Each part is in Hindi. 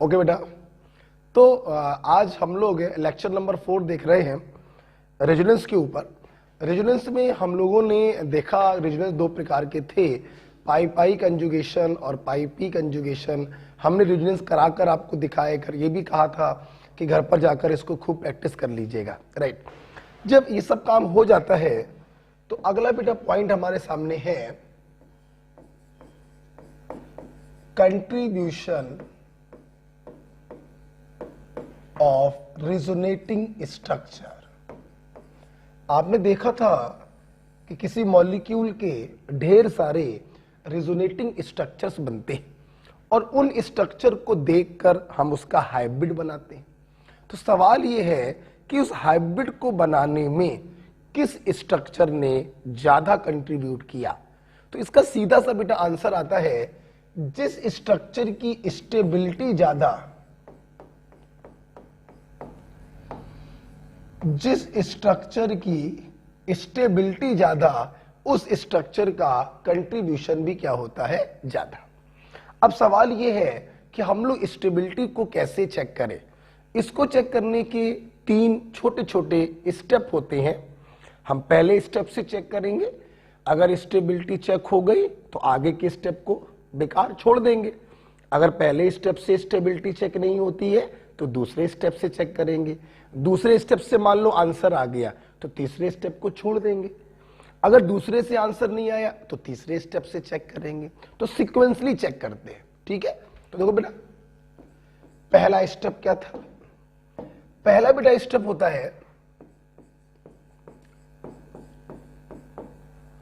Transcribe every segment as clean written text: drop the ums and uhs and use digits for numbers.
ओके बेटा, तो आज हम लोग लेक्चर नंबर 4 देख रहे हैं रेजोनेंस के ऊपर। रेजोनेंस में हम लोगों ने देखा रेजोनेंस दो प्रकार के थे, पाई पाई कंजुगेशन और पाई पी कंजुगेशन। हमने रेजोनेंस कराकर आपको दिखाया कर, ये भी कहा था कि घर पर जाकर इसको खूब प्रैक्टिस कर लीजिएगा, राइट। जब ये सब काम हो जाता है तो अगला बेटा पॉइंट हमारे सामने है कंट्रीब्यूशन ऑफ रेजोनेटिंग स्ट्रक्चर। आपने देखा था कि किसी मॉलिक्यूल के ढेर सारे रेजोनेटिंग स्ट्रक्चर्स बनते हैं और उन स्ट्रक्चर को देखकर हम उसका हाइब्रिड बनाते हैं। तो सवाल यह है कि उस हाइब्रिड को बनाने में किस स्ट्रक्चर ने ज्यादा कंट्रीब्यूट किया। तो इसका सीधा सा बेटा आंसर आता है, जिस स्ट्रक्चर की स्टेबिलिटी ज्यादा, जिस स्ट्रक्चर की स्टेबिलिटी ज्यादा, उस स्ट्रक्चर का कंट्रीब्यूशन भी क्या होता है, ज्यादा। अब सवाल यह है कि हम लोग स्टेबिलिटी को कैसे चेक करें। इसको चेक करने के 3 छोटे छोटे स्टेप होते हैं। हम पहले स्टेप से चेक करेंगे, अगर स्टेबिलिटी चेक हो गई तो आगे के स्टेप को बेकार छोड़ देंगे। अगर पहले स्टेप से स्टेबिलिटी चेक नहीं होती है तो दूसरे स्टेप से चेक करेंगे। दूसरे स्टेप से मान लो आंसर आ गया तो तीसरे स्टेप को छोड़ देंगे। अगर दूसरे से आंसर नहीं आया तो तीसरे स्टेप से चेक करेंगे। तो सीक्वेंसली चेक करते हैं, ठीक है। तो देखो बेटा, पहला स्टेप क्या था। पहला बेटा स्टेप होता है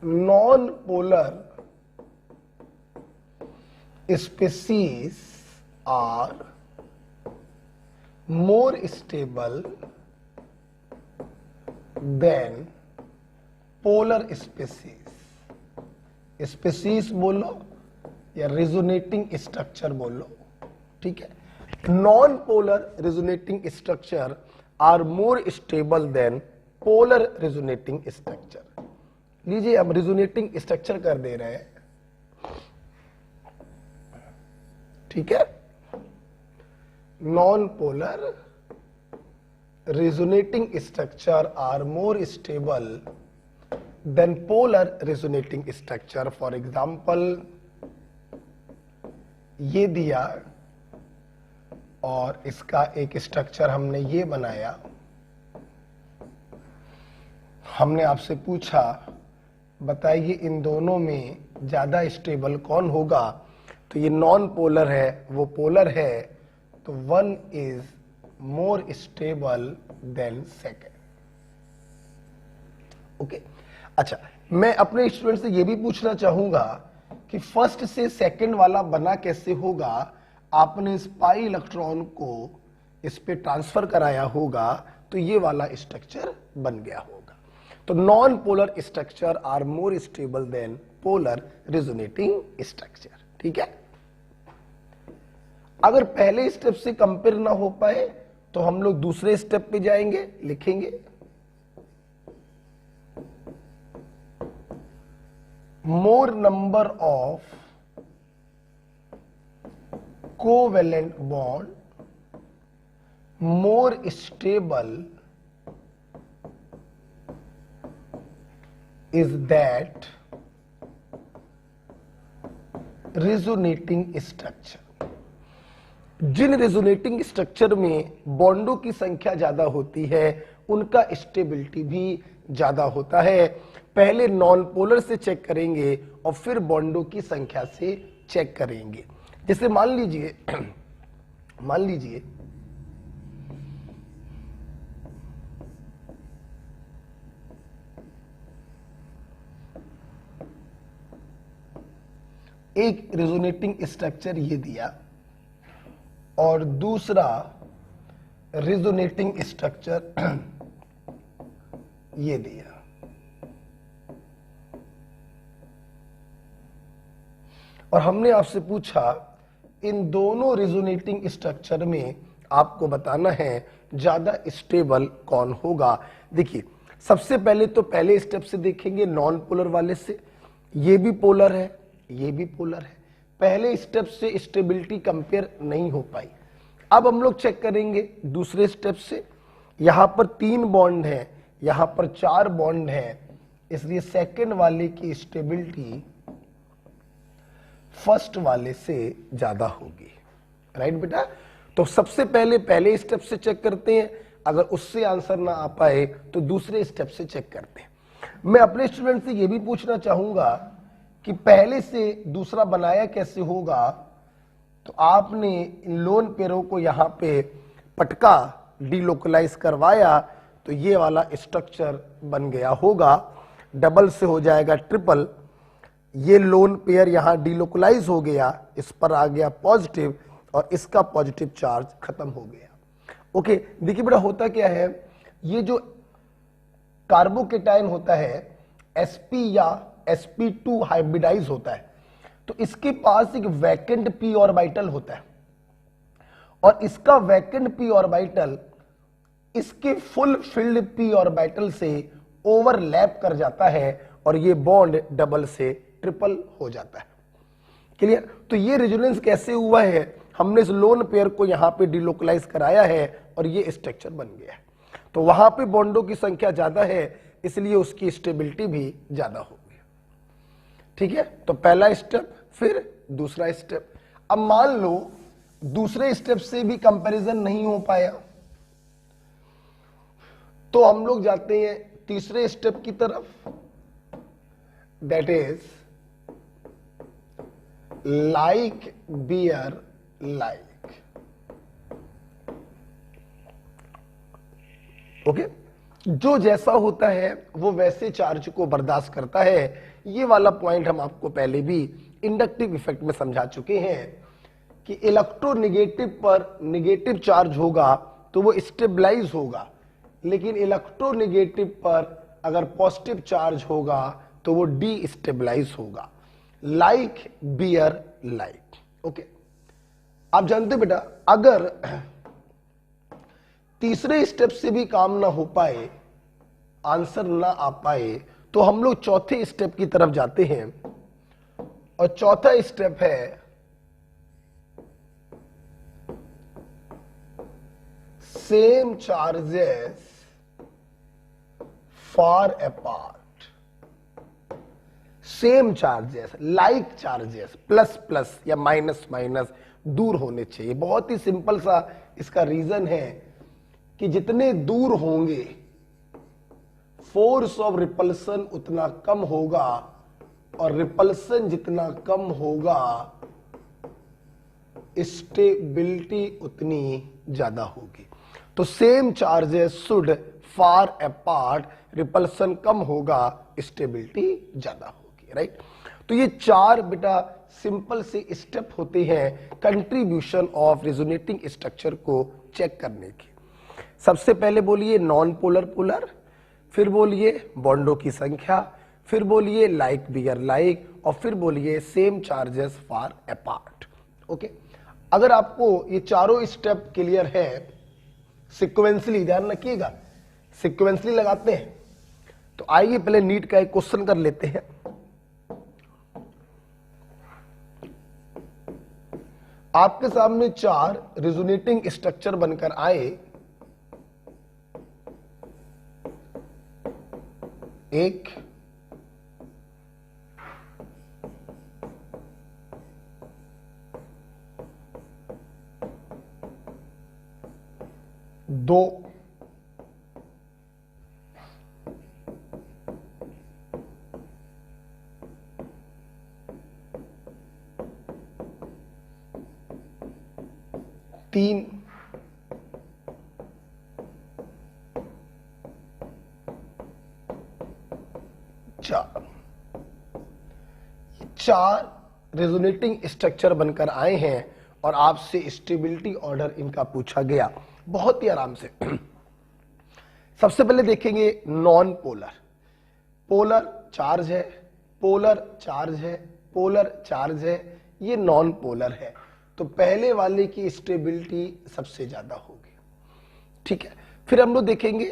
non polar species are more stable than polar species। species बोलो या रेजोनेटिंग स्ट्रक्चर बोलो, ठीक है। Non polar resonating structure are more stable than polar resonating structure. लीजिए हम रेजोनेटिंग स्ट्रक्चर कर दे रहे हैं, ठीक है। Non polar resonating structure are more stable than polar resonating structure. For example ये दिया और इसका एक स्ट्रक्चर हमने ये बनाया। हमने आपसे पूछा बताइए इन दोनों में ज्यादा स्टेबल कौन होगा। तो ये नॉन पोलर है, वो पोलर है, तो one is more stable then second. Okay, अच्छा, मैं अपने स्टूडेंट से ये भी पूछना चाहूंगा कि फर्स्ट से सेकेंड वाला बना कैसे होगा। आपने इस पाई इलेक्ट्रॉन को इस पे ट्रांसफर कराया होगा तो ये वाला स्ट्रक्चर बन गया होगा। तो non polar structure are more stable than polar resonating structure, ठीक है। अगर पहले स्टेप से कंपेयर ना हो पाए तो हम लोग दूसरे स्टेप पे जाएंगे, लिखेंगे more number of covalent bond more stable is that resonating structure. जिन रेजोनेटिंग स्ट्रक्चर में बॉन्डों की संख्या ज्यादा होती है उनका स्टेबिलिटी भी ज्यादा होता है। पहले नॉन पोलर से चेक करेंगे और फिर बॉन्डों की संख्या से चेक करेंगे। जैसे मान लीजिए एक रेजोनेटिंग स्ट्रक्चर ये दिया और दूसरा रेजोनेटिंग स्ट्रक्चर ये दिया। और हमने आपसे पूछा इन दोनों रेजोनेटिंग स्ट्रक्चर में आपको बताना है ज्यादा स्टेबल कौन होगा। देखिए, सबसे पहले तो पहले स्टेप से देखेंगे नॉन पोलर वाले से। ये भी पोलर है, ये भी पोलर है। पहले स्टेप से स्टेबिलिटी कंपेयर नहीं हो पाई, अब हम लोग चेक करेंगे दूसरे स्टेप से। यहां पर 3 बॉन्ड है, यहां पर 4 बॉन्ड है, इसलिए सेकंड वाले की स्टेबिलिटी फर्स्ट वाले से ज्यादा होगी। राइट बेटा? तो सबसे पहले स्टेप से चेक करते हैं, अगर उससे आंसर ना आ पाए तो दूसरे स्टेप से चेक करते हैं। मैं अपने स्टूडेंट से यह भी पूछना चाहूंगा कि पहले से दूसरा बनाया कैसे होगा। तो आपने इन लोन पेयरों को यहां पे पटका डीलोकलाइज करवाया तो ये वाला स्ट्रक्चर बन गया होगा, डबल से हो जाएगा ट्रिपल। ये लोन पेयर यहां डीलोकलाइज हो गया, इस पर आ गया पॉजिटिव और इसका पॉजिटिव चार्ज खत्म हो गया। ओके, देखिए बेटा होता क्या है, ये जो कार्बोकेटाइन होता है sp या sp2 हाइब्रिडाइज होता है, तो इसके पास एक वैकेंट p ऑर्बिटल होता है और इसका वैकेंट p ऑर्बिटल इसके फुल फिल्ड p ऑर्बिटल से ओवरलैप कर जाता है और ये बॉन्ड डबल से ट्रिपल हो जाता है। क्लियर? तो ये रेजोनेंस कैसे हुआ है, हमने इस लोन पेयर को यहां पे डीलोकलाइज कराया है और ये स्ट्रक्चर बन गया है। तो वहां पे बॉन्डों की संख्या ज्यादा है, इसलिए उसकी स्टेबिलिटी भी ज्यादा होगी। ठीक है? तो पहला स्टेप, फिर दूसरा स्टेप। अब मान लो दूसरे स्टेप से भी कंपैरिजन नहीं हो पाया, तो हम लोग जाते हैं तीसरे स्टेप की तरफ, that is like bear like. Okay, जो जैसा होता है वो वैसे चार्ज को बर्दाश्त करता है। ये वाला पॉइंट हम आपको पहले भी इंडक्टिव इफेक्ट में समझा चुके हैं कि इलेक्ट्रोनेगेटिव पर नेगेटिव चार्ज होगा तो वो स्टेबलाइज होगा, लेकिन इलेक्ट्रोनेगेटिव पर अगर पॉजिटिव चार्ज होगा तो वो डी स्टेबलाइज होगा। Like bear like. ओके, आप जानते हो बेटा, अगर तीसरे स्टेप से भी काम ना हो पाए, आंसर ना आ पाए, तो हम लोग चौथे स्टेप की तरफ जाते हैं और चौथा स्टेप है same charges far apart. Same charges, like charges, plus plus या माइनस माइनस दूर होने चाहिए। बहुत ही सिंपल सा इसका रीजन है कि जितने दूर होंगे फोर्स ऑफ रिपल्सन उतना कम होगा और रिपल्सन जितना कम होगा स्टेबिलिटी उतनी ज्यादा होगी। तो same charges should far apart, repulsion कम होगा, स्टेबिलिटी ज्यादा होगी। राइट? तो ये 4 बेटा सिंपल से स्टेप होते हैं कंट्रीब्यूशन ऑफ रेजोनेटिंग स्ट्रक्चर को चेक करने के। सबसे पहले बोलिए नॉन पोलर पोलर, फिर बोलिए बॉन्डों की संख्या, फिर बोलिए लाइक बियर लाइक, और फिर बोलिए same charges far apart. Okay, अगर आपको ये चारों स्टेप क्लियर है, सिक्वेंसली ध्यान रखिएगा, सिक्वेंसली लगाते हैं। तो आइए पहले नीट का एक क्वेश्चन कर लेते हैं। आपके सामने 4 रेजोनेटिंग स्ट्रक्चर बनकर आए, एक, दो, तीन, चार रेजोनेटिंग स्ट्रक्चर बनकर आए हैं और आपसे स्टेबिलिटी ऑर्डर इनका पूछा गया बहुत ही आराम से। सबसे पहले देखेंगे नॉन पोलर। पोलर चार्ज है, पोलर चार्ज है, पोलर चार्ज है, ये नॉन पोलर है, तो पहले वाले की स्टेबिलिटी सबसे ज्यादा होगी। ठीक है, फिर हम लोग देखेंगे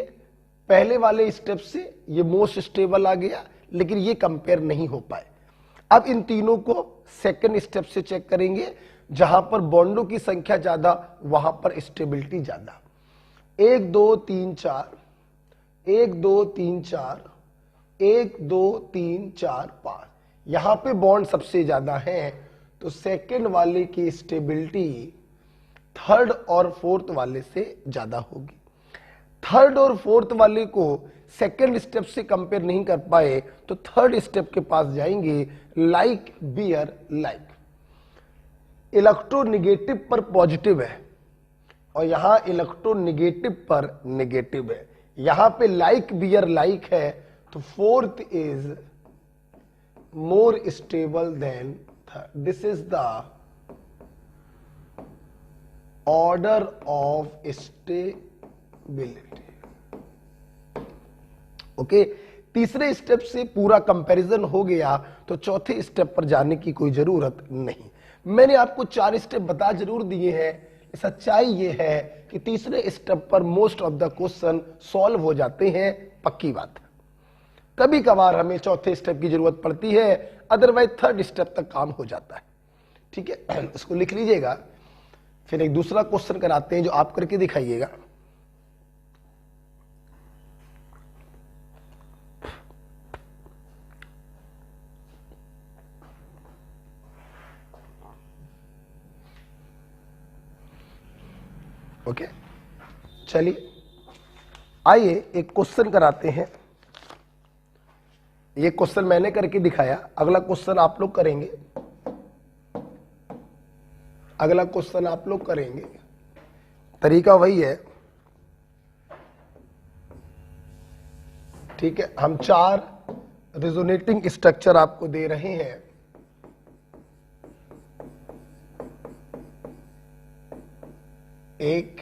पहले वाले स्टेप से ये मोस्ट स्टेबल आ गया, लेकिन ये कंपेयर नहीं हो पाए। अब इन तीनों को सेकंड स्टेप से चेक करेंगे, जहां पर बॉन्डों की संख्या ज्यादा वहां पर स्टेबिलिटी ज्यादा। 1 2 3 4, 1 2 3 4, 1 2 3 4 5, यहां पे बॉन्ड सबसे ज्यादा है, तो सेकंड वाले की स्टेबिलिटी थर्ड और फोर्थ वाले से ज्यादा होगी। थर्ड और फोर्थ वाले को सेकंड स्टेप से कंपेयर नहीं कर पाए तो थर्ड स्टेप के पास जाएंगे, लाइक बियर लाइक। इलेक्ट्रोनेगेटिव पर पॉजिटिव है और यहां इलेक्ट्रोनेगेटिव पर नेगेटिव है। यहां पे लाइक बियर लाइक है, तो fourth is more stable then third. This is the order of stability. Okay, तीसरे स्टेप से पूरा कंपैरिजन हो गया, तो चौथे स्टेप पर जाने की कोई जरूरत नहीं। मैंने आपको 4 स्टेप बता जरूर दिए हैं। सच्चाई यह है कि तीसरे स्टेप पर most of the question solve हो जाते हैं, पक्की बात है। कभी कभार हमें चौथे स्टेप की जरूरत पड़ती है, अदरवाइज थर्ड स्टेप तक काम हो जाता है। ठीक है, इसको लिख लीजिएगा। फिर एक दूसरा क्वेश्चन कराते हैं जो आप करके दिखाइएगा। ओके, चलिए आइए एक क्वेश्चन कराते हैं। ये क्वेश्चन मैंने करके दिखाया, अगला क्वेश्चन आप लोग करेंगे। अगला क्वेश्चन आप लोग करेंगे, तरीका वही है। ठीक है, हम 4 रिजोनेटिंग स्ट्रक्चर आपको दे रहे हैं। एक,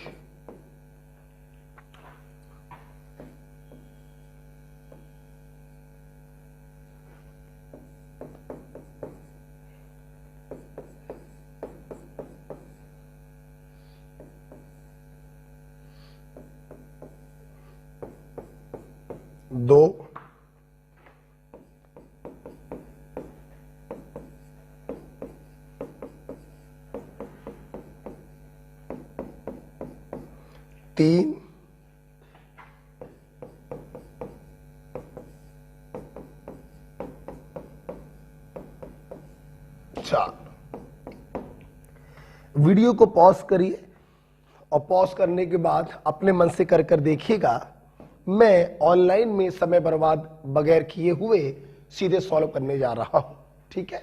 दो, तीन, चार। वीडियो को पॉज करिए और पॉज करने के बाद अपने मन से कर कर देखिएगा। मैं ऑनलाइन में समय बर्बाद बगैर किए हुए सीधे सॉल्व करने जा रहा हूं। ठीक है,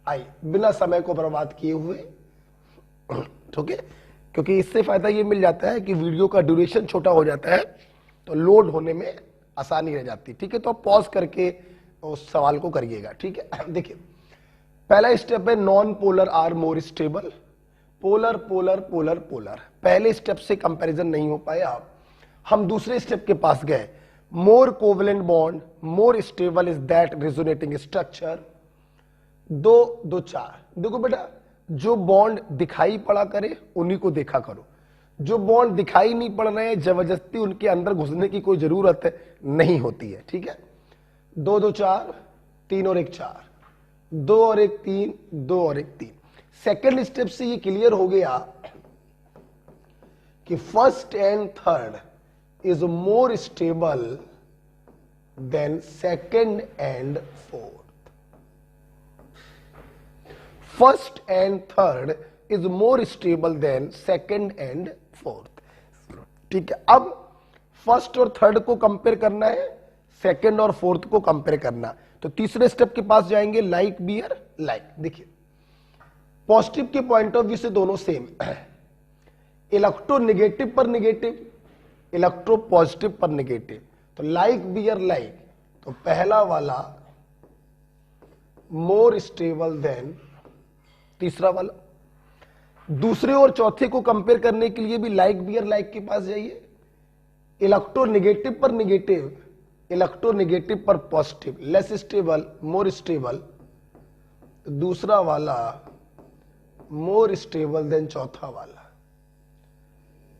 आइए बिना समय को बर्बाद किए हुए। ठीक है, क्योंकि इससे फायदा ये मिल जाता है कि वीडियो का ड्यूरेशन छोटा हो जाता है, तो लोड होने में आसानी रह जाती। ठीक है, तो आप पॉज करके उस सवाल को करिएगा। ठीक है, देखिए पहला स्टेप है non polar are more stable. Polar polar polar polar, पहले स्टेप से कंपैरिजन नहीं हो पाया, हम दूसरे स्टेप के पास गए। More covalent bond more stable is that resonating structure. 2 2 4। देखो बेटा, जो बॉन्ड दिखाई पड़ा करे उन्हीं को देखा करो, जो बॉन्ड दिखाई नहीं पड़ रहे हैं जबरदस्ती उनके अंदर घुसने की कोई जरूरत नहीं होती है। ठीक है, 2 2 4, 3 और 1 4, 2 और 1 3, 2 और 1 3। सेकेंड स्टेप से ये क्लियर हो गया कि first and third is more stable than second and fourth. First and third is more stable than second and fourth. ठीक है, अब फर्स्ट और थर्ड को कंपेयर करना है, सेकंड और फोर्थ को कंपेयर करना। तो तीसरे स्टेप के पास जाएंगे, लाइक बियर लाइक। देखिए पॉजिटिव के पॉइंट ऑफ व्यू से दोनों सेम, इलेक्ट्रोनेगेटिव पर नेगेटिव, इलेक्ट्रो पॉजिटिव पर नेगेटिव। तो लाइक बियर लाइक, तो पहला वाला मोर स्टेबल देन तीसरा वाला। दूसरे और चौथे को कंपेयर करने के लिए भी लाइक बियर लाइक के पास जाइए। इलेक्ट्रोनेगेटिव पर नेगेटिव, इलेक्ट्रोनेगेटिव पर positive, less stable more stable, दूसरा वाला मोर स्टेबल देन चौथा वाला।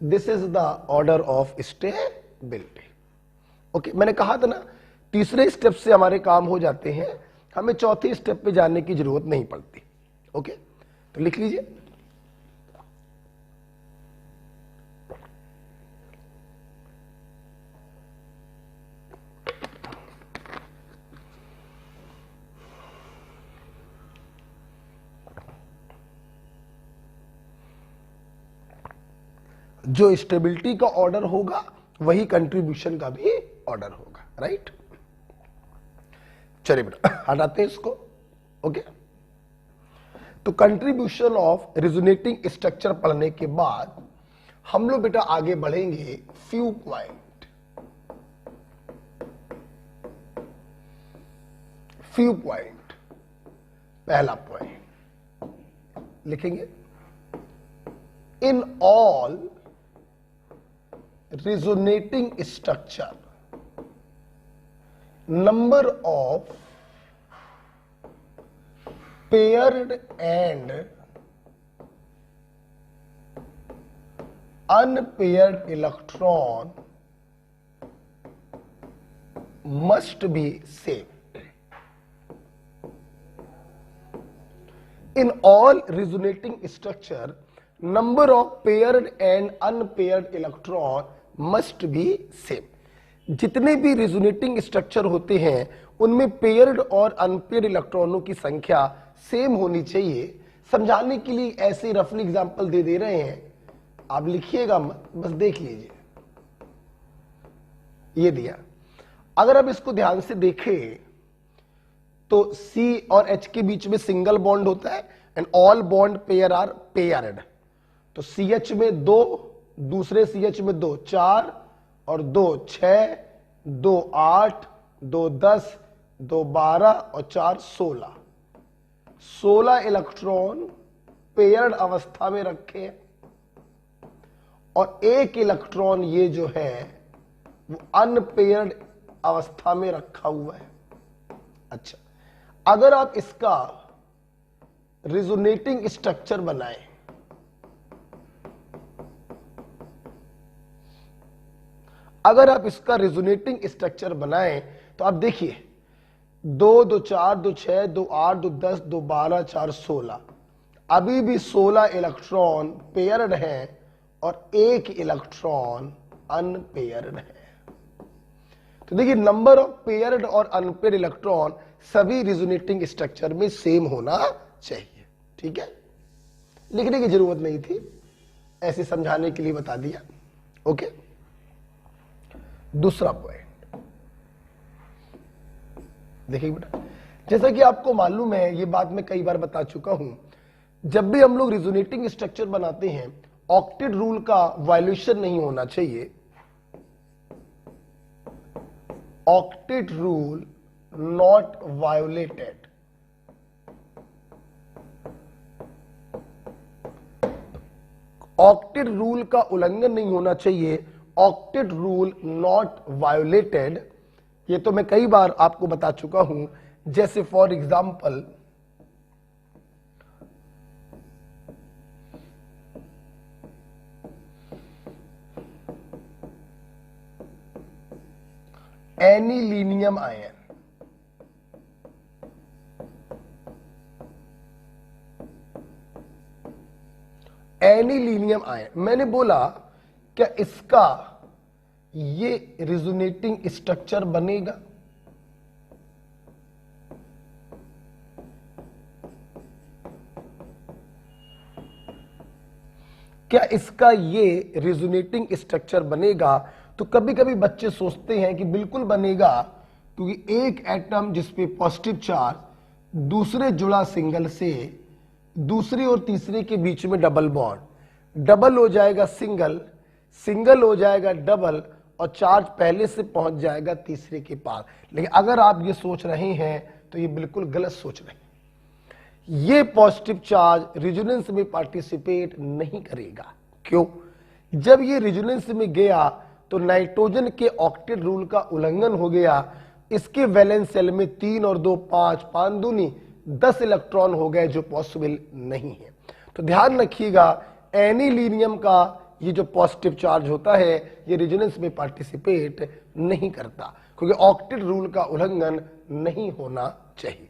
This is the order of stability. Okay, मैंने कहा था ना तीसरे स्टेप से हमारे काम हो जाते हैं, हमें चौथे स्टेप पे जाने की जरूरत नहीं पड़ती। ओके, तो लिख लीजिए जो स्टेबिलिटी का ऑर्डर होगा वही कंट्रीब्यूशन का भी ऑर्डर होगा, राइट। चलिए बेटा हटाते हैं इसको। ओके, तो कंट्रीब्यूशन ऑफ रिजोनेटिंग स्ट्रक्चर पढ़ने के बाद हम लोग बेटा आगे बढ़ेंगे फ्यू पॉइंट। पहला पॉइंट लिखेंगे, in all resonating structure number of paired and unpaired electron must be same. In all resonating structure number of paired and unpaired electron must be same. जितने भी रिजोनेटिंग स्ट्रक्चर होते हैं उनमें पेयर्ड और अनपेयर्ड इलेक्ट्रॉनों की संख्या सेम होनी चाहिए। समझाने के लिए ऐसे रफली एग्जांपल दे रहे हैं, आप लिखिएगा मत, बस देख लीजिए। ये दिया, अगर आप इसको ध्यान से देखें तो C और H के बीच में सिंगल बॉन्ड होता है and all bond pair are paired. तो CH में 2, दूसरे CH में 2 4 और 2 6, 2 8, 2 10, 2 12 और 4 16। 16 इलेक्ट्रॉन पेयर्ड अवस्था में रखे और एक इलेक्ट्रॉन ये जो है वो अनपेयर्ड अवस्था में रखा हुआ है। अच्छा, अगर आप इसका रिजोनेटिंग स्ट्रक्चर बनाएं, अगर आप इसका रिजोनेटिंग स्ट्रक्चर बनाएं तो आप देखिए 2 2 4 2 6 2 8 2 10 2 12 4 16, अभी भी 16 इलेक्ट्रॉन पेयर्ड हैं और एक इलेक्ट्रॉन अनपेयर्ड है। तो देखिए नंबर ऑफ पेयर्ड और अनपेयर्ड इलेक्ट्रॉन सभी रिजोनेटिंग स्ट्रक्चर में सेम होना चाहिए। ठीक है, लिखने की जरूरत नहीं थी, ऐसे समझाने के लिए बता दिया। ओके, दूसरा पॉइंट देखिए बेटा, जैसा कि आपको मालूम है, ये बात मैं कई बार बता चुका हूं, जब भी हम लोग रिजोनेटिंग स्ट्रक्चर बनाते हैं ऑक्टेट रूल का वायलेशन नहीं होना चाहिए। Octet rule not violated. Octet rule का उल्लंघन नहीं होना चाहिए। ऑक्टेट रूल नॉट वायोलेटेड, ये तो मैं कई बार आपको बता चुका हूं। जैसे for example anilinium ion, anilinium ion, मैंने बोला क्या इसका ये रिजोनेटिंग स्ट्रक्चर बनेगा? क्या इसका ये रिजोनेटिंग स्ट्रक्चर बनेगा? तो कभी कभी बच्चे सोचते हैं कि बिल्कुल बनेगा, क्योंकि एक एटम जिसपे पॉजिटिव चार्ज दूसरे जुड़ा सिंगल से, दूसरे और तीसरे के बीच में डबल बॉन्ड, डबल हो जाएगा सिंगल, सिंगल हो जाएगा डबल और चार्ज पहले से पहुंच जाएगा तीसरे के पास। लेकिन अगर आप ये सोच रहे हैं तो ये बिल्कुल गलत सोच रहे हैं। ये पॉजिटिव चार्ज रिजोनेंस में पार्टिसिपेट नहीं करेगा। क्यों? जब ये रिजोनेंस में गया तो नाइट्रोजन के ऑक्टेट रूल का उल्लंघन हो गया। इसके वैलेंस सेल में 3 और 2 5, 5 दूनी 10 इलेक्ट्रॉन हो गए, जो पॉसिबल नहीं है। तो ध्यान रखिएगा, एनिलीनियम का ये जो पॉजिटिव चार्ज होता है ये रिजोनेंस में पार्टिसिपेट नहीं करता, क्योंकि ऑक्टेट रूल का उल्लंघन नहीं होना चाहिए।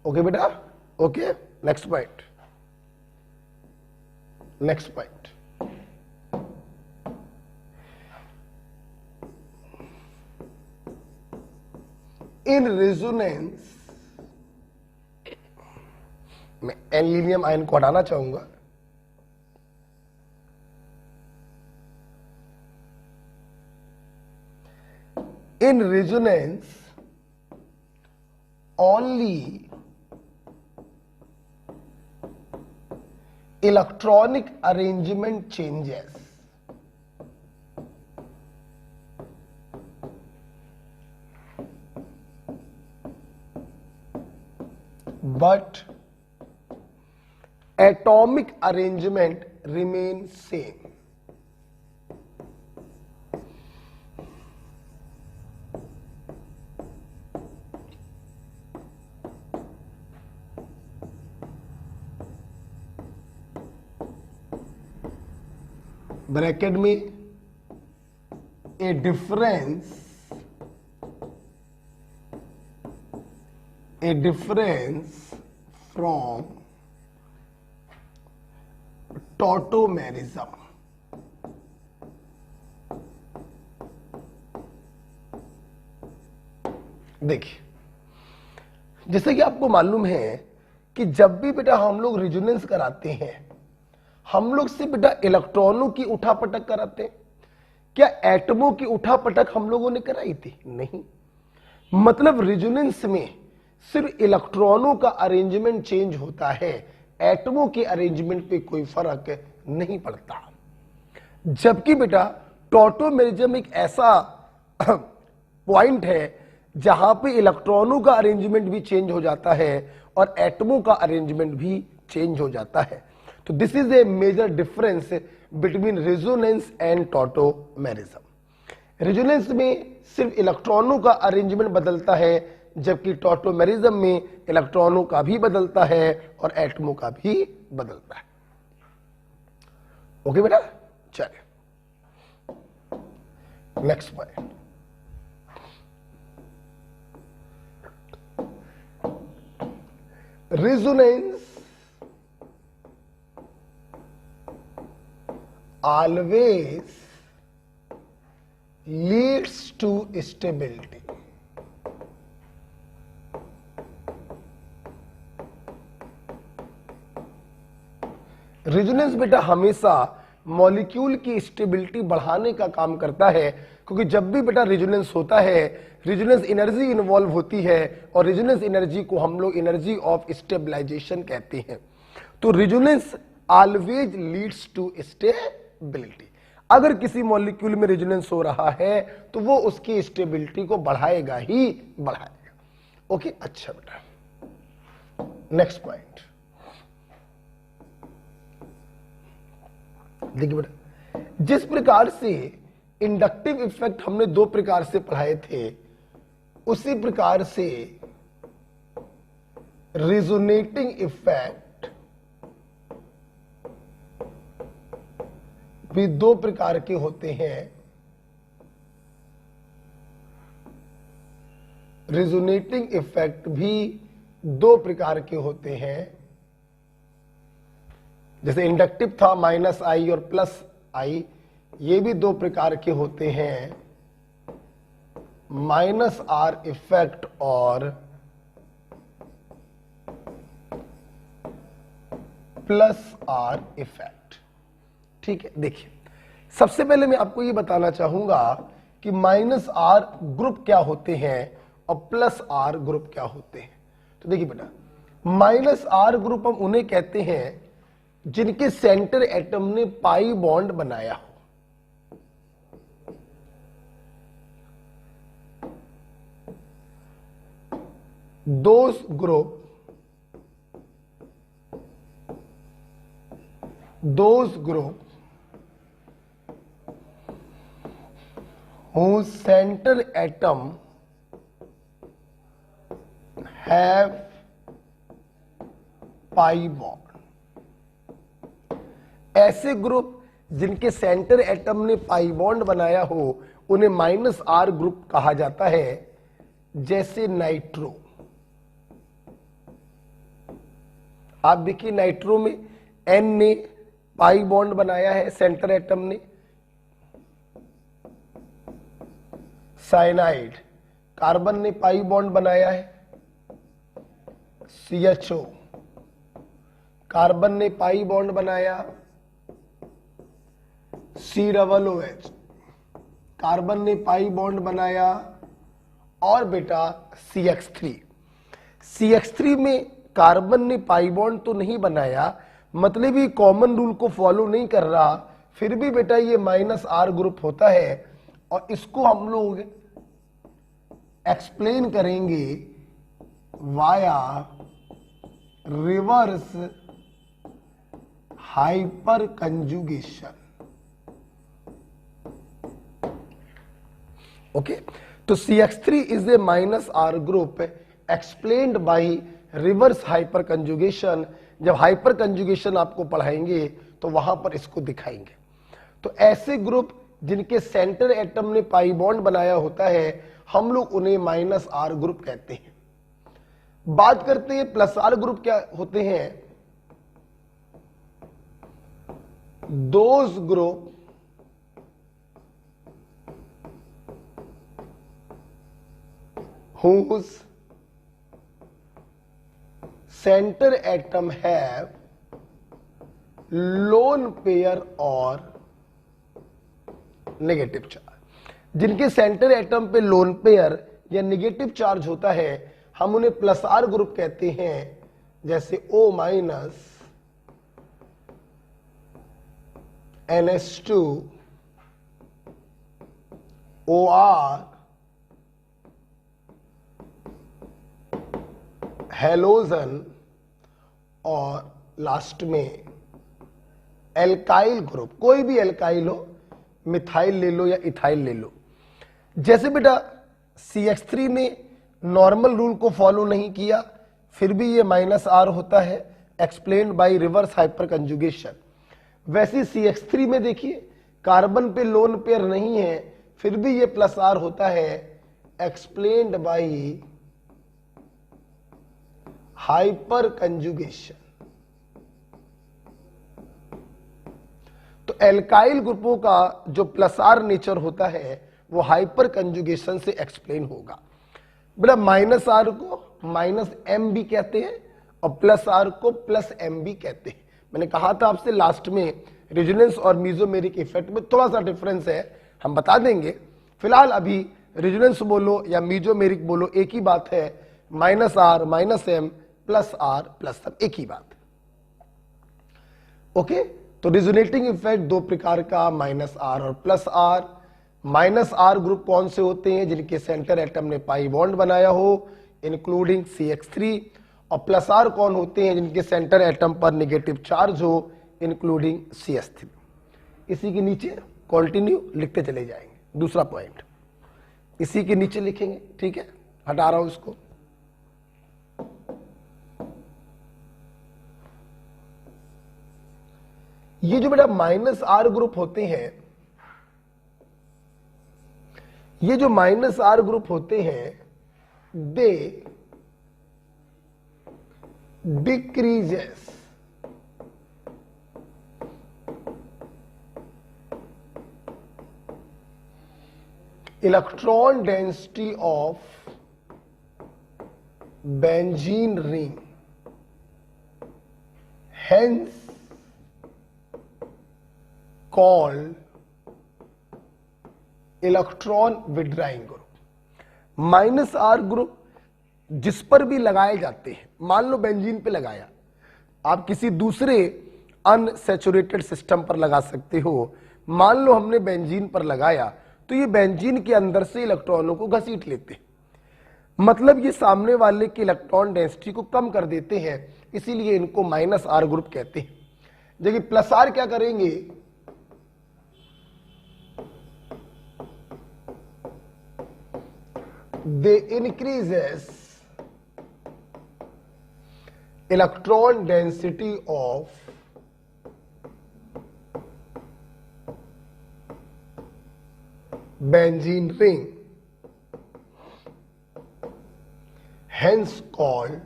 ओके बेटा, okay. Next point, next point, in resonance, मैं एनिलीनियम आयन को हटाना चाहूंगा। In resonance, only electronic arrangement changes. But atomic arrangement remains same. Bracket में a difference from tautomerism. देखिए, जैसे कि आपको मालूम है कि जब भी बेटा हम लोग रेजोनेंस कराते हैं, हम लोग से बेटा इलेक्ट्रॉनों की उठापटक कराते हैं। क्या एटमों की उठापटक हम लोगों ने कराई थी? नहीं। मतलब रेजोनेंस में सिर्फ इलेक्ट्रॉनों का अरेंजमेंट चेंज होता है, एटमों के अरेंजमेंट पे कोई फर्क नहीं पड़ता। जबकि बेटा टॉटोमेरिज्म एक ऐसा पॉइंट है जहां पे इलेक्ट्रॉनों का अरेंजमेंट भी चेंज हो जाता है और एटमों का अरेंजमेंट भी चेंज हो जाता है। तो this is a major difference between resonance and tautomerism. Resonance में सिर्फ इलेक्ट्रॉनों का अरेंजमेंट बदलता है, जबकि टॉटोमेरिज्म में इलेक्ट्रॉनों का भी बदलता है और एटमों का भी बदलता है। ओके बेटा, चलिए next point. Resonance always leads to stability. Resonance बेटा हमेशा मॉलिक्यूल की स्टेबिलिटी बढ़ाने का काम करता है, क्योंकि जब भी बेटा रेजोनेंस होता है, रेजोनेंस एनर्जी इन्वॉल्व होती है और रेजोनेंस एनर्जी को हम लोग एनर्जी ऑफ स्टेबलाइजेशन कहते हैं। तो resonance always leads to stability. अगर किसी मॉलिक्यूल में रेजोनेंस हो रहा है तो वो उसकी स्टेबिलिटी को बढ़ाएगा ही बढ़ाएगा। ओके, अच्छा बेटा, नेक्स्ट पॉइंट देखिए बेटा, जिस प्रकार से इंडक्टिव इफेक्ट हमने दो प्रकार से पढ़ाए थे, उसी प्रकार से रेजोनेटिंग इफेक्ट भी दो प्रकार के होते हैं। रेजोनेटिंग इफेक्ट भी दो प्रकार के होते हैं। जैसे इंडक्टिव था -I और +I, ये भी दो प्रकार के होते हैं, -R इफेक्ट और +R इफेक्ट। ठीक है, देखिए सबसे पहले मैं आपको ये बताना चाहूंगा कि -R ग्रुप क्या होते हैं और +R ग्रुप क्या होते हैं। तो देखिए बेटा, -R ग्रुप हम उन्हें कहते हैं जिनके सेंटर एटम ने पाई बॉन्ड बनाया हो। Those group whose center atom have pi bond, ऐसे ग्रुप जिनके सेंटर एटम ने पाई बॉन्ड बनाया हो उन्हें -R ग्रुप कहा जाता है। जैसे नाइट्रो, आप देखिए नाइट्रो में N ने पाई बॉन्ड बनाया है सेंटर एटम ने। साइनाइड, कार्बन ने पाई बॉन्ड बनाया है। CHO, कार्बन ने पाई बॉन्ड बनाया। COOH, कार्बन ने पाई बॉन्ड बनाया। और बेटा CH3। CH3 में कार्बन ने पाई बॉन्ड तो नहीं बनाया, मतलब ये कॉमन रूल को फॉलो नहीं कर रहा, फिर भी बेटा ये -R ग्रुप होता है और इसको हम लोग एक्सप्लेन करेंगे via reverse hyper conjugation. Okay, तो CH3 is a -R group explained bye reverse hyper conjugation. जब हाइपर कंजुगेशन आपको पढ़ाएंगे तो वहां पर इसको दिखाएंगे। तो ऐसे ग्रुप जिनके सेंटर एटम ने पाई बॉन्ड बनाया होता है हम लोग उन्हें -R ग्रुप कहते हैं। बात करते हैं +R ग्रुप क्या होते हैं। Those group whose center atom have lone pair और नेगेटिव चार्ज। जिनके सेंटर एटम पे लोन पेयर या नेगेटिव चार्ज होता है हम उन्हें +R ग्रुप कहते हैं। जैसे O- NH2 OR हेलोजन और लास्ट में एल्काइल ग्रुप। कोई भी एल्काइल हो, मिथाइल ले लो या इथाइल ले लो। जैसे बेटा CH3 ने नॉर्मल रूल को फॉलो नहीं किया फिर भी ये -R होता है, explained bye reverse hyper conjugation. वैसे CH3 में देखिए कार्बन पे लोन पेयर नहीं है फिर भी ये +R होता है, एक्सप्लेन्ड बाय हाइपर कंजुगेशन। तो एल्काइल ग्रुपों का जो +R नेचर होता है वो हाइपर कंजुगेशन से एक्सप्लेन होगा। बेटा -R को -M भी कहते हैं और +R को +M भी कहते हैं। मैंने कहा था आपसे लास्ट में रेजोनेंस और मेसोमेरिक इफेक्ट में थोड़ा सा डिफरेंस है, हम बता देंगे। फिलहाल अभी रेजोनेंस बोलो या मेसोमेरिक बोलो एक ही बात है, -R -M +R +M एक ही बात। ओके, तो रिजोनेटिंग इफेक्ट दो प्रकार का, -R और +R। -R ग्रुप कौन से होते हैं? जिनके सेंटर एटम ने पाई बॉन्ड बनाया हो इंक्लूडिंग CH3। और +R कौन होते हैं? जिनके सेंटर एटम पर नेगेटिव चार्ज हो इंक्लूडिंग CH3। इसी के नीचे कंटिन्यू लिखते चले जाएंगे। दूसरा पॉइंट इसी के नीचे लिखेंगे, ठीक है, हटा रहा हूं इसको। ये जो बेटा -R ग्रुप होते हैं, ये जो -R ग्रुप होते हैं they decreases electron density of benzene ring, hence called electron withdrawing group. -R group जिस पर भी लगाए जाते हैं, मान लो बेंजीन पे लगाया, आप किसी दूसरे अनसैचुरेटेड सिस्टम पर लगा सकते हो। मान लो हमने बेंजीन पर लगाया तो ये बेंजीन के अंदर से इलेक्ट्रॉनों को घसीट लेते हैं, मतलब ये सामने वाले की इलेक्ट्रॉन डेंसिटी को कम कर देते हैं, इसीलिए इनको -R ग्रुप कहते हैं। जबकि +R क्या करेंगे? They increases electron density of benzene ring, hence called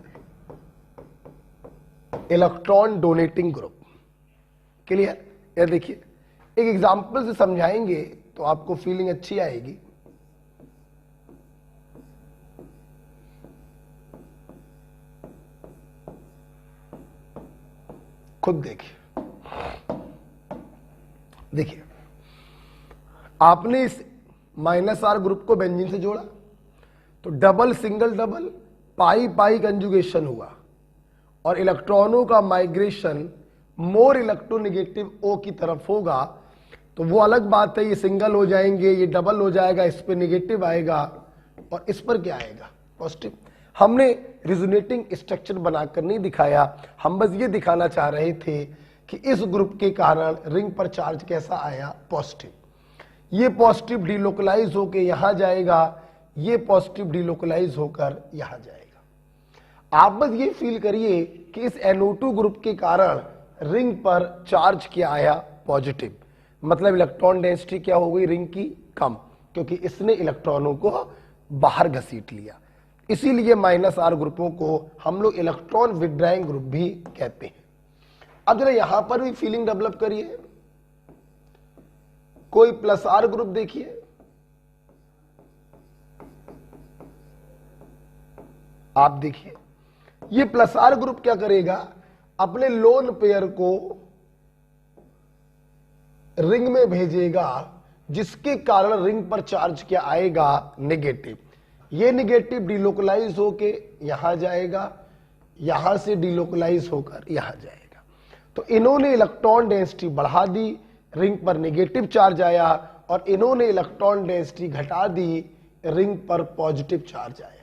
electron donating group. Clear? ये देखिए एक एग्जांपल से समझाएंगे तो आपको फीलिंग अच्छी आएगी। खुद देखिए, देखिए आपने इस -R ग्रुप को बेंजीन से जोड़ा तो डबल सिंगल डबल पाई पाई कंजुगेशन हुआ और इलेक्ट्रॉनों का माइग्रेशन मोर इलेक्ट्रोनेगेटिव ओ की तरफ होगा, तो वो अलग बात है, ये सिंगल हो जाएंगे, ये डबल हो जाएगा, इस पे नेगेटिव आएगा और इस पर क्या आएगा, पॉजिटिव। हमने रिजोनेटिंग स्ट्रक्चर बनाकर नहीं दिखाया, हम बस ये दिखाना चाह रहे थे कि इस ग्रुप के कारण रिंग पर चार्ज कैसा आया, पॉजिटिव। ये पॉजिटिव डिलोकलाइज होकर यहां जाएगा, ये पॉजिटिव डिलोकलाइज होकर यहां जाएगा। आप बस ये फील करिए कि इस NO2 ग्रुप के कारण रिंग पर चार्ज क्या आया, पॉजिटिव। मतलब इलेक्ट्रॉन डेंसिटी क्या हो गई रिंग की, कम, क्योंकि इसने इलेक्ट्रॉनों को बाहर घसीट लिया। इसीलिए -R ग्रुपों को हम लोग इलेक्ट्रॉन विड्राइंग ग्रुप भी कहते हैं। अब जरा यहां पर भी फीलिंग डेवलप करिए, कोई +R ग्रुप देखिए, आप देखिए ये +R ग्रुप क्या करेगा, अपने लोन पेयर को रिंग में भेजेगा, जिसके कारण रिंग पर चार्ज क्या आएगा, नेगेटिव। ये नेगेटिव डिलोकलाइज होके यहां जाएगा, यहां से डिलोकलाइज होकर यहां जाएगा। तो इन्होंने इलेक्ट्रॉन डेंसिटी बढ़ा दी, रिंग पर नेगेटिव चार्ज आया, और इन्होंने इलेक्ट्रॉन डेंसिटी घटा दी, रिंग पर पॉजिटिव चार्ज आया।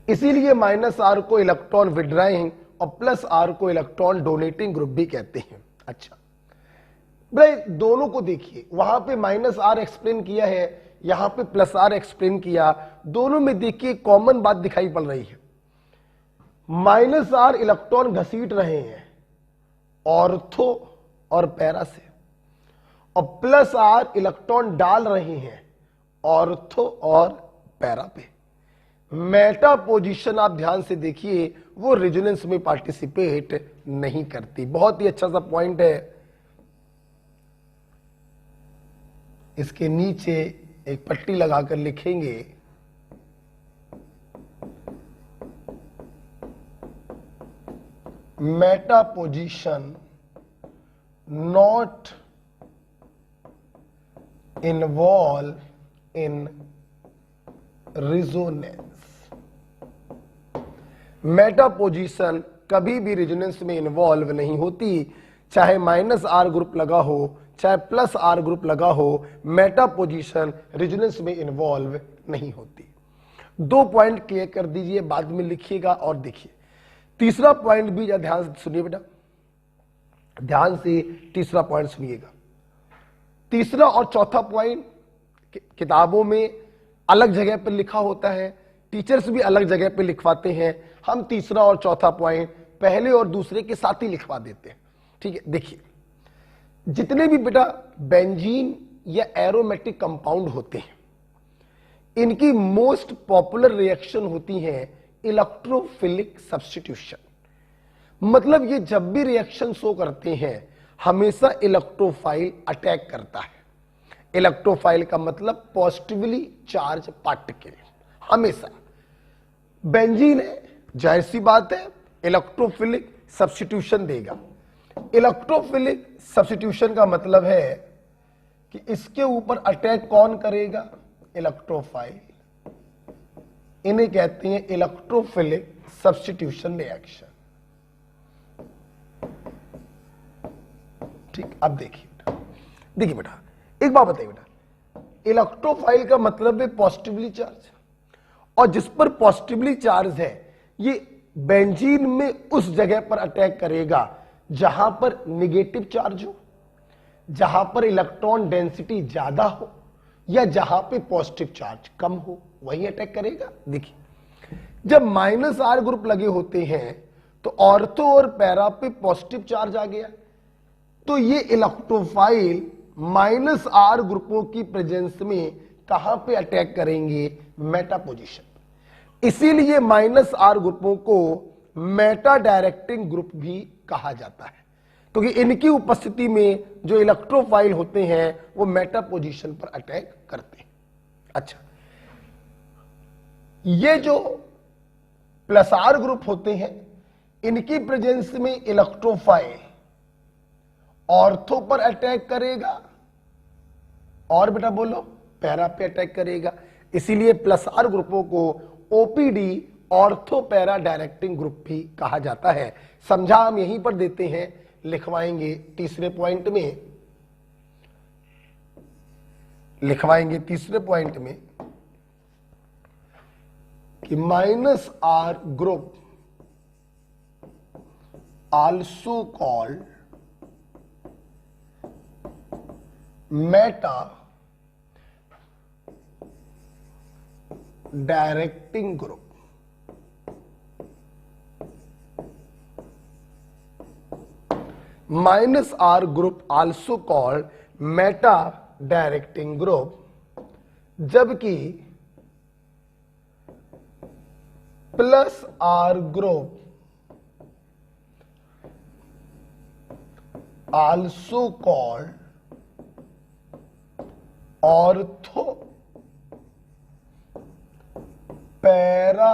इसीलिए -R को इलेक्ट्रॉन विड्राइंग और +R को इलेक्ट्रॉन डोनेटिंग ग्रुप भी कहते हैं। अच्छा भाई, दोनों को देखिए, वहां पे -R एक्सप्लेन किया है, यहां पे +R एक्सप्लेन किया, दोनों में देखिए कॉमन बात दिखाई पड़ रही है। -R इलेक्ट्रॉन घसीट रहे हैं ऑर्थो और पैरा से, और +R इलेक्ट्रॉन डाल रहे हैं ऑर्थो और पैरा पे। मेटा पोजीशन आप ध्यान से देखिए, वो रेजोनेंस में पार्टिसिपेट नहीं करती। बहुत ही अच्छा सा पॉइंट है। इसके नीचे एक पट्टी लगाकर लिखेंगे, Meta position not involve in resonance. Meta position कभी भी रेजोनेंस में इन्वॉल्व नहीं होती, चाहे -R ग्रुप लगा हो, चाहे +R ग्रुप लगा हो, मेटा पोजीशन रेजोनेंस में इन्वॉल्व नहीं होती। 2 पॉइंट क्लियर कर दीजिए, बाद में लिखिएगा। और देखिए तीसरा पॉइंट भी ध्यान से सुनिए बेटा, ध्यान से तीसरा पॉइंट सुनिएगा। तीसरा और चौथा पॉइंट किताबों में अलग जगह पर लिखा होता है, टीचर्स भी अलग जगह पर लिखवाते हैं। हम तीसरा और चौथा पॉइंट पहले और दूसरे के साथ ही लिखवा देते हैं, ठीक है। देखिए जितने भी बेटा बेंजीन या एरोमेटिक कंपाउंड होते हैं, इनकी मोस्ट पॉपुलर रिएक्शन होती है इलेक्ट्रोफिलिक सब्स्टिट्यूशन। मतलब ये जब भी रिएक्शन शो करते हैं, हमेशा इलेक्ट्रोफाइल अटैक करता है। इलेक्ट्रोफाइल का मतलब पॉजिटिवली चार्ज पार्टिकल। हमेशा बेंजीन है, जाहिर सी बात है इलेक्ट्रोफिलिक सब्स्टिट्यूशन देगा। इलेक्ट्रोफिलिक सब्स्टिट्यूशन का मतलब है कि इसके ऊपर अटैक कौन करेगा, इलेक्ट्रोफाइल। इन्हें कहते हैं इलेक्ट्रोफिलिक सब्स्टिट्यूशन रिएक्शन। ठीक, अब देखिए बेटा एक बात बताइए बेटा, इलेक्ट्रोफाइल का मतलब है पॉजिटिवली चार्ज, और जिस पर पॉजिटिवली चार्ज है ये बेंजीन में उस जगह पर अटैक करेगा जहां पर नेगेटिव चार्ज हो, जहां पर इलेक्ट्रॉन डेंसिटी ज्यादा हो, या जहां पे पॉजिटिव चार्ज कम हो, वही अटैक करेगा। देखिए जब -R ग्रुप लगे होते हैं तो ऑर्थो और पैरा पे पॉजिटिव चार्ज आ गया, तो ये इलेक्ट्रोफाइल -R ग्रुपों की प्रेजेंस में कहां पे अटैक करेंगे, मेटा पोजीशन। इसीलिए -R ग्रुपों को मेटा डायरेक्टिंग ग्रुप भी कहा जाता है, क्योंकि इनकी उपस्थिति में जो इलेक्ट्रोफाइल होते हैं वो मेटा पोजीशन पर अटैक करते हैं। अच्छा, ये जो +R ग्रुप होते हैं, इनकी प्रेजेंस में इलेक्ट्रोफाइल ऑर्थो पर अटैक करेगा, और बेटा बोलो पैरा पे अटैक करेगा। इसीलिए प्लस आर ग्रुपों को OPD ortho para directing group भी कहा जाता है। समझा हम यहीं पर देते हैं, लिखवाएंगे तीसरे पॉइंट में, लिखवाएंगे तीसरे पॉइंट में कि minus R group also called meta directing group. Minus R group also called meta directing group, जबकि plus R group also called ortho para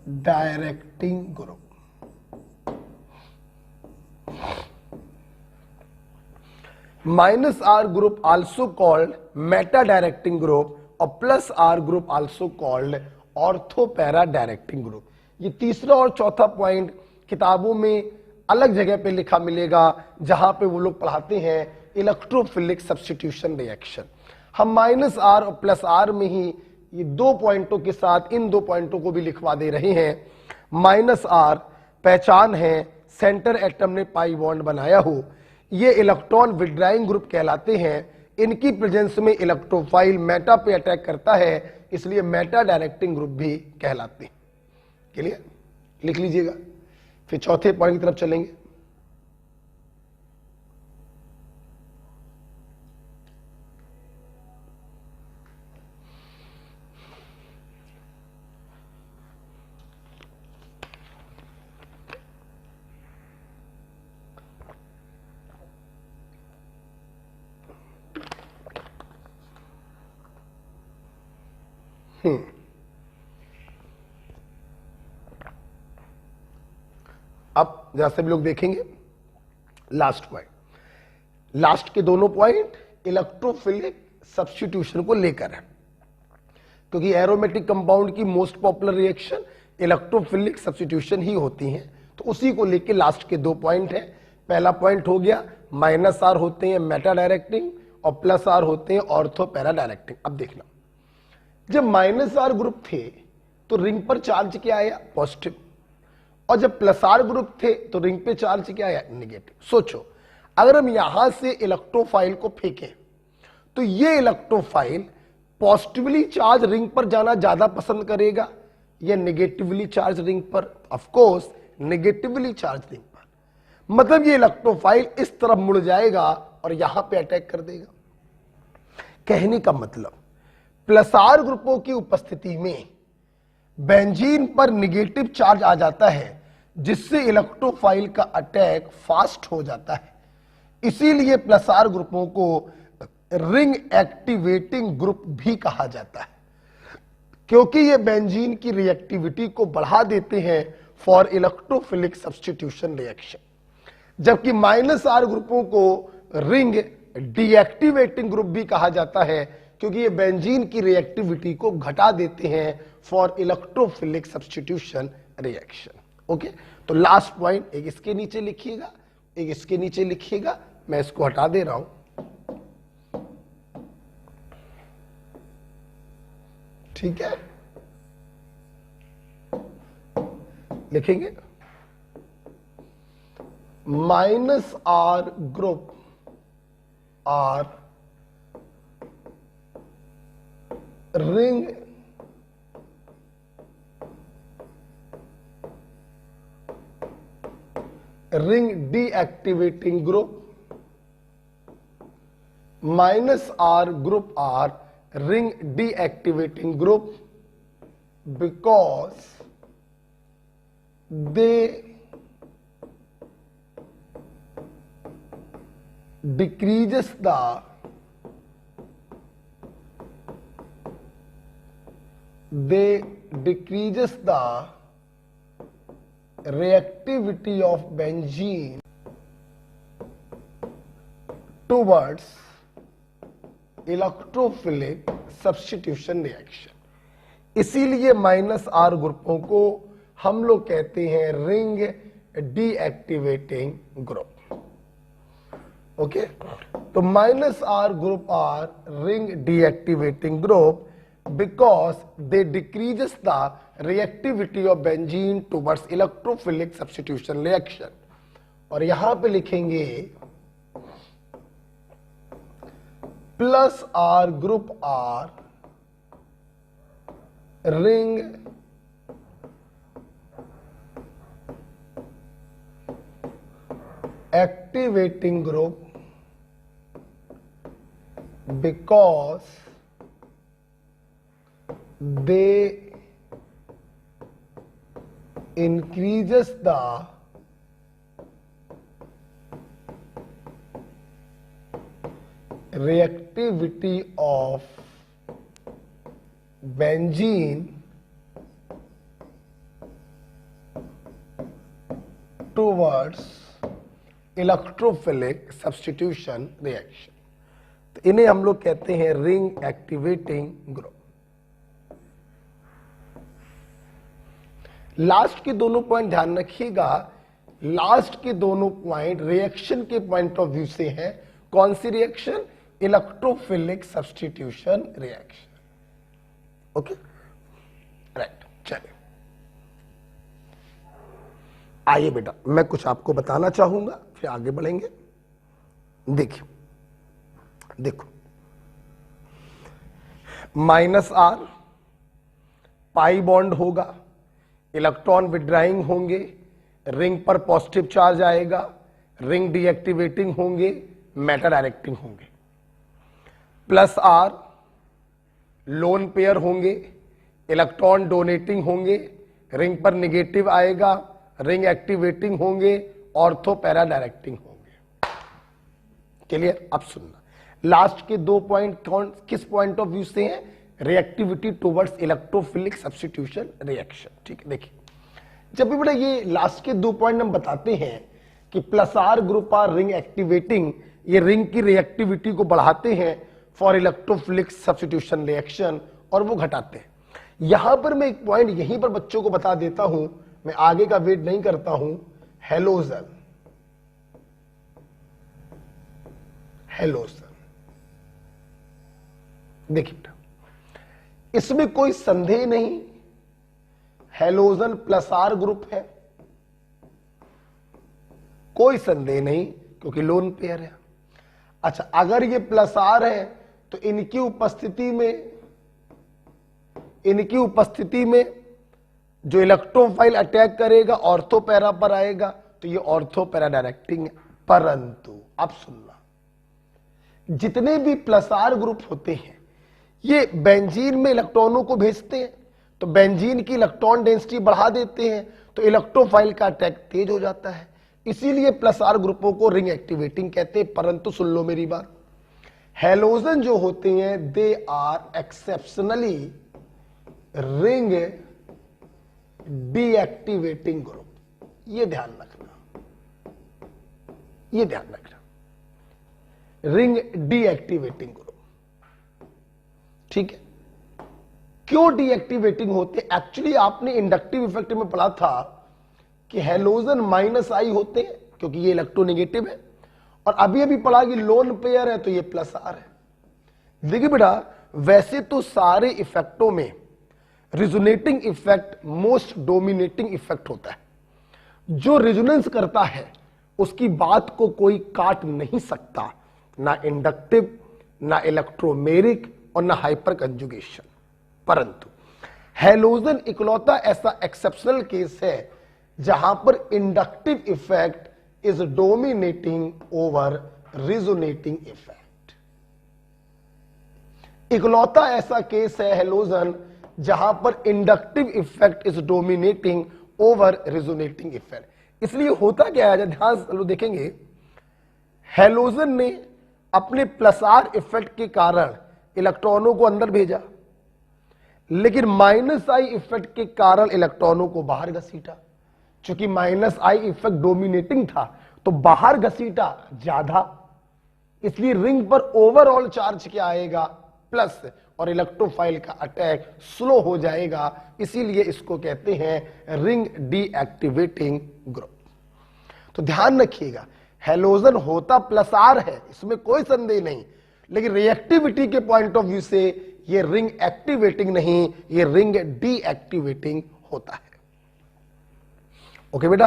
directing group. Minus R group also called meta directing group और plus R group also called ortho para directing group. ये तीसरा और चौथा पॉइंट किताबों में अलग जगह पे लिखा मिलेगा, जहां पे वो लोग पढ़ाते हैं इलेक्ट्रोफिलिक सब्स्टिट्यूशन रिएक्शन। हम माइनस आर और प्लस आर में ही ये दो पॉइंटों के साथ इन दो पॉइंटों को भी लिखवा दे रहे हैं। माइनस आर पहचान है सेंटर एटम ने पाई बॉन्ड बनाया हो, ये इलेक्ट्रॉन विड्राइंग ग्रुप कहलाते हैं। इनकी प्रेजेंस में इलेक्ट्रोफाइल मेटा पे अटैक करता है, इसलिए मेटा डायरेक्टिंग ग्रुप भी कहलाते हैं। क्लियर, लिख लीजिएगा। फिर चौथे पॉइंट की तरफ चलेंगे। अब जरा सभी लोग देखेंगे लास्ट पॉइंट। लास्ट के दोनों पॉइंट इलेक्ट्रोफिलिक सब्स्टिट्यूशन को लेकर है, क्योंकि एरोमेटिक कंपाउंड की most popular reaction electrophilic substitution ही होती है, तो उसी को लेकर लास्ट के दो पॉइंट है। पहला पॉइंट हो गया माइनस आर होते हैं मेटा डायरेक्टिंग और प्लस आर होते हैं ऑर्थो पैरा डायरेक्टिंग। अब देखना, जब माइनस आर ग्रुप थे तो रिंग पर चार्ज क्या आया? पॉजिटिव। और जब प्लस आर ग्रुप थे तो रिंग पे चार्ज क्या आया? नेगेटिव। सोचो, अगर हम यहां से इलेक्ट्रोफाइल को फेंकें तो ये इलेक्ट्रोफाइल पॉजिटिवली चार्ज रिंग पर जाना ज्यादा पसंद करेगा या नेगेटिवली चार्ज रिंग पर? Of course negatively charge ring पर। मतलब ये इलेक्ट्रोफाइल इस तरफ मुड़ जाएगा और यहां पे अटैक कर देगा। कहने का मतलब प्लस आर ग्रुपों की उपस्थिति में बेंजीन पर नेगेटिव चार्ज आ जाता है, जिससे इलेक्ट्रोफाइल का अटैक फास्ट हो जाता है। इसीलिए प्लस आर ग्रुपों को रिंग एक्टिवेटिंग ग्रुप भी कहा जाता है, क्योंकि ये बेंजीन की रिएक्टिविटी को बढ़ा देते हैं फॉर इलेक्ट्रोफिलिक सब्स्टिट्यूशन रिएक्शन। जबकि माइनस आर ग्रुपों को रिंग डीएक्टिवेटिंग ग्रुप भी कहा जाता है, क्योंकि ये बेंजीन की रिएक्टिविटी को घटा देते हैं for electrophilic substitution reaction. Okay, तो लास्ट पॉइंट एक इसके नीचे लिखिएगा, एक इसके नीचे लिखिएगा। मैं इसको हटा दे रहा हूं। ठीक है, लिखेंगे minus R group are ring deactivating group. Minus R group are ring deactivating group because they decreases the reactivity of benzene towards electrophilic substitution reaction. इसीलिए -R ग्रुपों को हम लोग कहते हैं रिंग डीएक्टिवेटिंग ग्रुप। ओके, तो -R group are ring deactivating group because they decreases the reactivity of benzene towards electrophilic substitution reaction। और यहां पे लिखेंगे +R group are ring activating group because they increases the reactivity of benzene towards electrophilic substitution reaction। तो इन्हें हम लोग कहते हैं रिंग एक्टिवेटिंग ग्रुप। लास्ट के दोनों पॉइंट ध्यान रखिएगा, लास्ट के दोनों पॉइंट रिएक्शन के पॉइंट ऑफ व्यू से है। कौन सी reaction? Electrophilic substitution reaction. Okay, right. चलिए आइए बेटा, मैं कुछ आपको बताना चाहूंगा, फिर आगे बढ़ेंगे। देखिए, देखो -R पाई बॉन्ड होगा, इलेक्ट्रॉन विड्राइंग होंगे, रिंग पर पॉजिटिव चार्ज आएगा, रिंग डीएक्टिवेटिंग होंगे, मेटा डायरेक्टिंग होंगे। +R लोन पेयर होंगे, इलेक्ट्रॉन डोनेटिंग होंगे, रिंग पर नेगेटिव आएगा, रिंग एक्टिवेटिंग होंगे, ऑर्थो पैरा डायरेक्टिंग होंगे। क्लियर? अब सुनना, लास्ट के दो पॉइंट कौन किस पॉइंट ऑफ व्यू से हैं? Reactivity towards electrophilic substitution reaction. ठीक है, देखिए, जब भी बड़ा ये लास्ट के दो पॉइंट हम बताते हैं कि +R group are ring activating, ये रिंग की रिएक्टिविटी को बढ़ाते हैं फॉर इलेक्ट्रोफिलिक सब्स्टिट्यूशन रिएक्शन, और वो घटाते हैं। यहां पर मैं एक पॉइंट यहीं पर बच्चों को बता देता हूं, मैं आगे का वेट नहीं करता हूं। हेलोजन, हेलोजन देखिए बेटा, इसमें कोई संदेह नहीं, हेलोजन +R ग्रुप है, कोई संदेह नहीं, क्योंकि लोन पेयर है। अच्छा, अगर ये +R है तो इनकी उपस्थिति में जो इलेक्ट्रोफाइल अटैक करेगा ऑर्थो पैरा पर आएगा, तो ये ऑर्थो पैरा डायरेक्टिंग है। परंतु अब सुनना, जितने भी +R ग्रुप होते हैं ये बेंजीन में इलेक्ट्रॉनों को भेजते हैं, तो बेंजीन की इलेक्ट्रॉन डेंसिटी बढ़ा देते हैं, तो इलेक्ट्रोफाइल का अटैक तेज हो जाता है। इसीलिए +R ग्रुपों को रिंग एक्टिवेटिंग कहते हैं। परंतु सुन लो मेरी बात, हेलोजन जो होते हैं they are exceptionally ring deactivating group. ये ध्यान रखना, ये ध्यान रखना, रिंग डीएक्टिवेटिंग ग्रुप। ठीक है, क्यों डीएक्टिवेटिंग होते? एक्चुअली आपने इंडक्टिव इफेक्ट में पढ़ा था कि हेलोजन -I होते हैं क्योंकि ये इलेक्ट्रोनेगेटिव है, और अभी अभी पढ़ा कि लोन पेयर है तो ये +R है। देखिए बेटा, वैसे तो सारे इफेक्टों में resonating effect most dominating effect होता है। जो रिजोनेंस करता है उसकी बात को कोई काट नहीं सकता, ना इंडक्टिव, ना इलेक्ट्रोमेरिक और ना हाइपर कंजुगेशन। परंतु हेलोजन इकलौता ऐसा एक्सेप्शनल केस है जहां पर inductive effect is dominating over resonating effect. इकलौता ऐसा केस है हेलोजन जहां पर inductive effect is dominating over resonating effect. इसलिए होता क्या है, ध्यान से देखेंगे, हेलोजन ने अपने +R इफेक्ट के कारण इलेक्ट्रॉनों को अंदर भेजा, लेकिन -I इफेक्ट के कारण इलेक्ट्रॉनों को बाहर घसीटा। चूंकि -I इफेक्ट डोमिनेटिंग था तो बाहर घसीटा ज्यादा, इसलिए रिंग पर ओवरऑल चार्ज क्या आएगा, प्लस, और इलेक्ट्रोफाइल का अटैक स्लो हो जाएगा, इसीलिए इसको कहते हैं रिंग डीएक्टिवेटिंग ग्रुप। तो ध्यान रखिएगा, हैलोजन होता प्लस आर है, इसमें कोई संदेह नहीं, लेकिन रिएक्टिविटी के पॉइंट ऑफ व्यू से ये रिंग एक्टिवेटिंग नहीं, ये रिंग डीएक्टिवेटिंग होता है। ओके बेटा,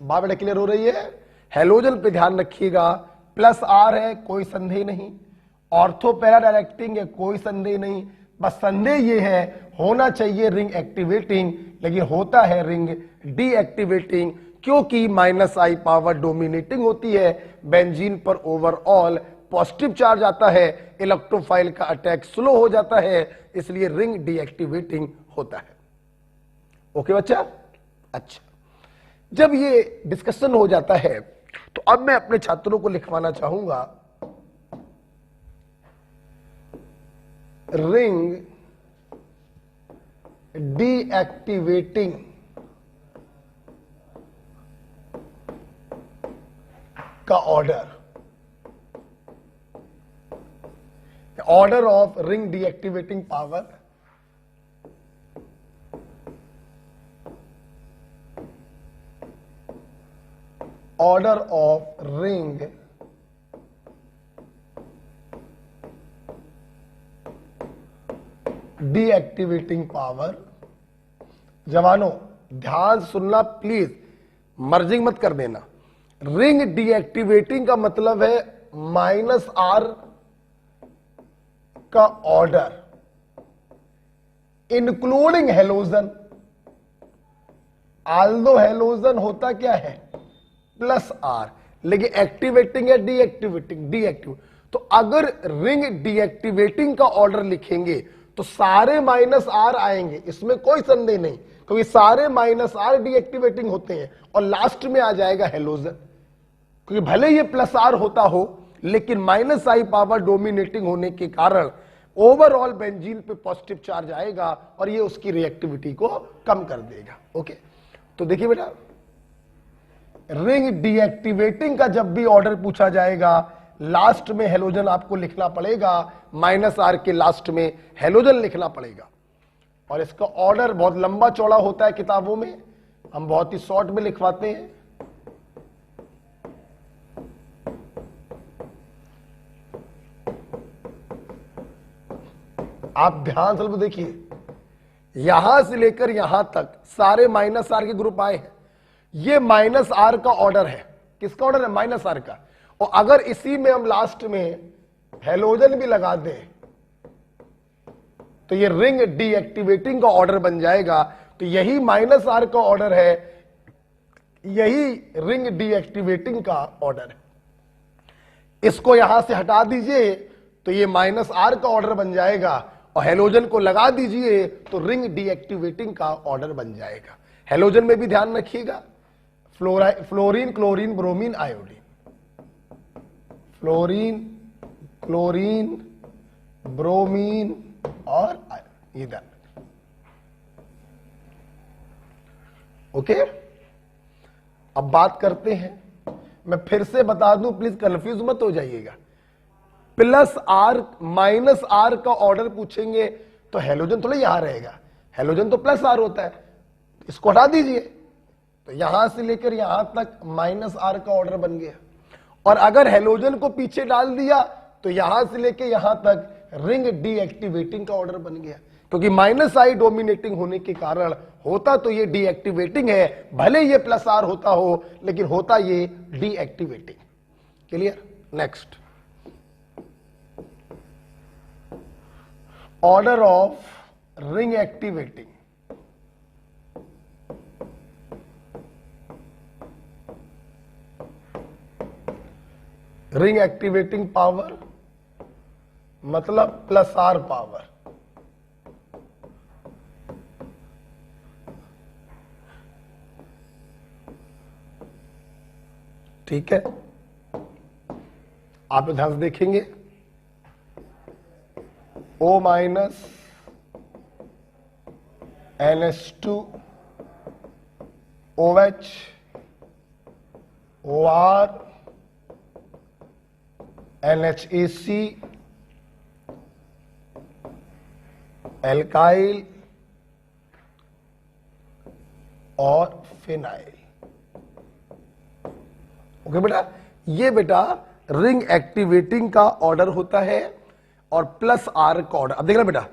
बात बेटा क्लियर हो रही है? हैलोजन पे ध्यान रखिएगा, प्लस आर है, कोई संदेह नहीं, ऑर्थो पैरा डायरेक्टिंग है, कोई संदेह नहीं, बस संदेह ये है होना चाहिए रिंग एक्टिवेटिंग, लेकिन होता है रिंग डीएक्टिवेटिंग, क्योंकि माइनस आई पावर डोमिनेटिंग होती है, बेंजीन पर ओवरऑल पॉजिटिव चार्ज आता है, इलेक्ट्रोफाइल का अटैक स्लो हो जाता है, इसलिए रिंग डीएक्टिवेटिंग होता है। ओके बच्चा? अच्छा, जब ये डिस्कशन हो जाता है तो अब मैं अपने छात्रों को लिखवाना चाहूंगा रिंग डीएक्टिवेटिंग का order of ring deactivating power, order of ring deactivating power. जवानों ध्यान सुनना प्लीज, मर्जिंग मत कर देना। रिंग डीएक्टिवेटिंग का मतलब है माइनस आर का order including halogen. Aldous halogen होता क्या है, प्लस आर, लेकिन एक्टिवेटिंग है डीएक्टिवेटिंग, डीएक्टिव। तो अगर रिंग डीएक्टिवेटिंग का ऑर्डर लिखेंगे तो सारे माइनस आर आएंगे, इसमें कोई संदेह नहीं, क्योंकि सारे माइनस आर डीएक्टिवेटिंग होते हैं, और लास्ट में आ जाएगा हेलोजन, क्योंकि भले ये प्लस आर होता हो, लेकिन माइनस आई पावर डोमिनेटिंग होने के कारण ओवरऑल बेंजीन पे पॉजिटिव चार्ज आएगा और ये उसकी रिएक्टिविटी को कम कर देगा। ओके, तो देखिए बेटा, रिंग डीएक्टिवेटिंग का जब भी ऑर्डर पूछा जाएगा, लास्ट में हेलोजन आपको लिखना पड़ेगा, माइनस आर के लास्ट में हेलोजन लिखना पड़ेगा। और इसका ऑर्डर बहुत लंबा चौड़ा होता है किताबों में, हम बहुत ही शॉर्ट में लिखवाते हैं। आप ध्यान से देखिए, यहां से लेकर यहां तक सारे माइनस आर के ग्रुप आए हैं। ये माइनस आर का ऑर्डर है, किसका ऑर्डर है, माइनस आर का। और अगर इसी में हम लास्ट में हेलोजन भी लगा दें तो ये रिंग डीएक्टिवेटिंग का ऑर्डर बन जाएगा। तो यही माइनस आर का ऑर्डर है, यही रिंग डीएक्टिवेटिंग का ऑर्डर है। इसको यहां से हटा दीजिए तो ये माइनस आर का ऑर्डर बन जाएगा, और हेलोजन को लगा दीजिए तो रिंग डीएक्टिवेटिंग का ऑर्डर बन जाएगा। हेलोजन में भी ध्यान रखिएगा, fluorine, chlorine, bromine, iodine, fluorine, chlorine, bromine और ये ध्यान। ओके, अब बात करते हैं, मैं फिर से बता दूं, प्लीज कंफ्यूज मत हो जाइएगा। प्लस आर माइनस आर का ऑर्डर पूछेंगे तो हेलोजन थोड़ा यहां रहेगा, हेलोजन तो प्लस आर होता है, इसको हटा दीजिए तो यहां से लेकर यहां तक माइनस आर का ऑर्डर बन गया। और अगर हेलोजन को पीछे डाल दिया तो यहां से लेकर यहां तक रिंग डीएक्टिवेटिंग का ऑर्डर बन गया, क्योंकि माइनस आई डोमिनेटिंग होने के कारण होता तो ये डीएक्टिवेटिंग है, भले ये प्लस आर होता हो, लेकिन होता ये deactivating. Clear? Next, order of ring activating. Ring activating power मतलब प्लस आर पावर। ठीक है, आप ध्यान से देखेंगे, O minus NH2 OH OR NHAC, alkyl और फिनाइल। ओके बेटा, ये बेटा रिंग एक्टिवेटिंग का ऑर्डर होता है और प्लस आर का ऑर्डर। अब देखना बेटा,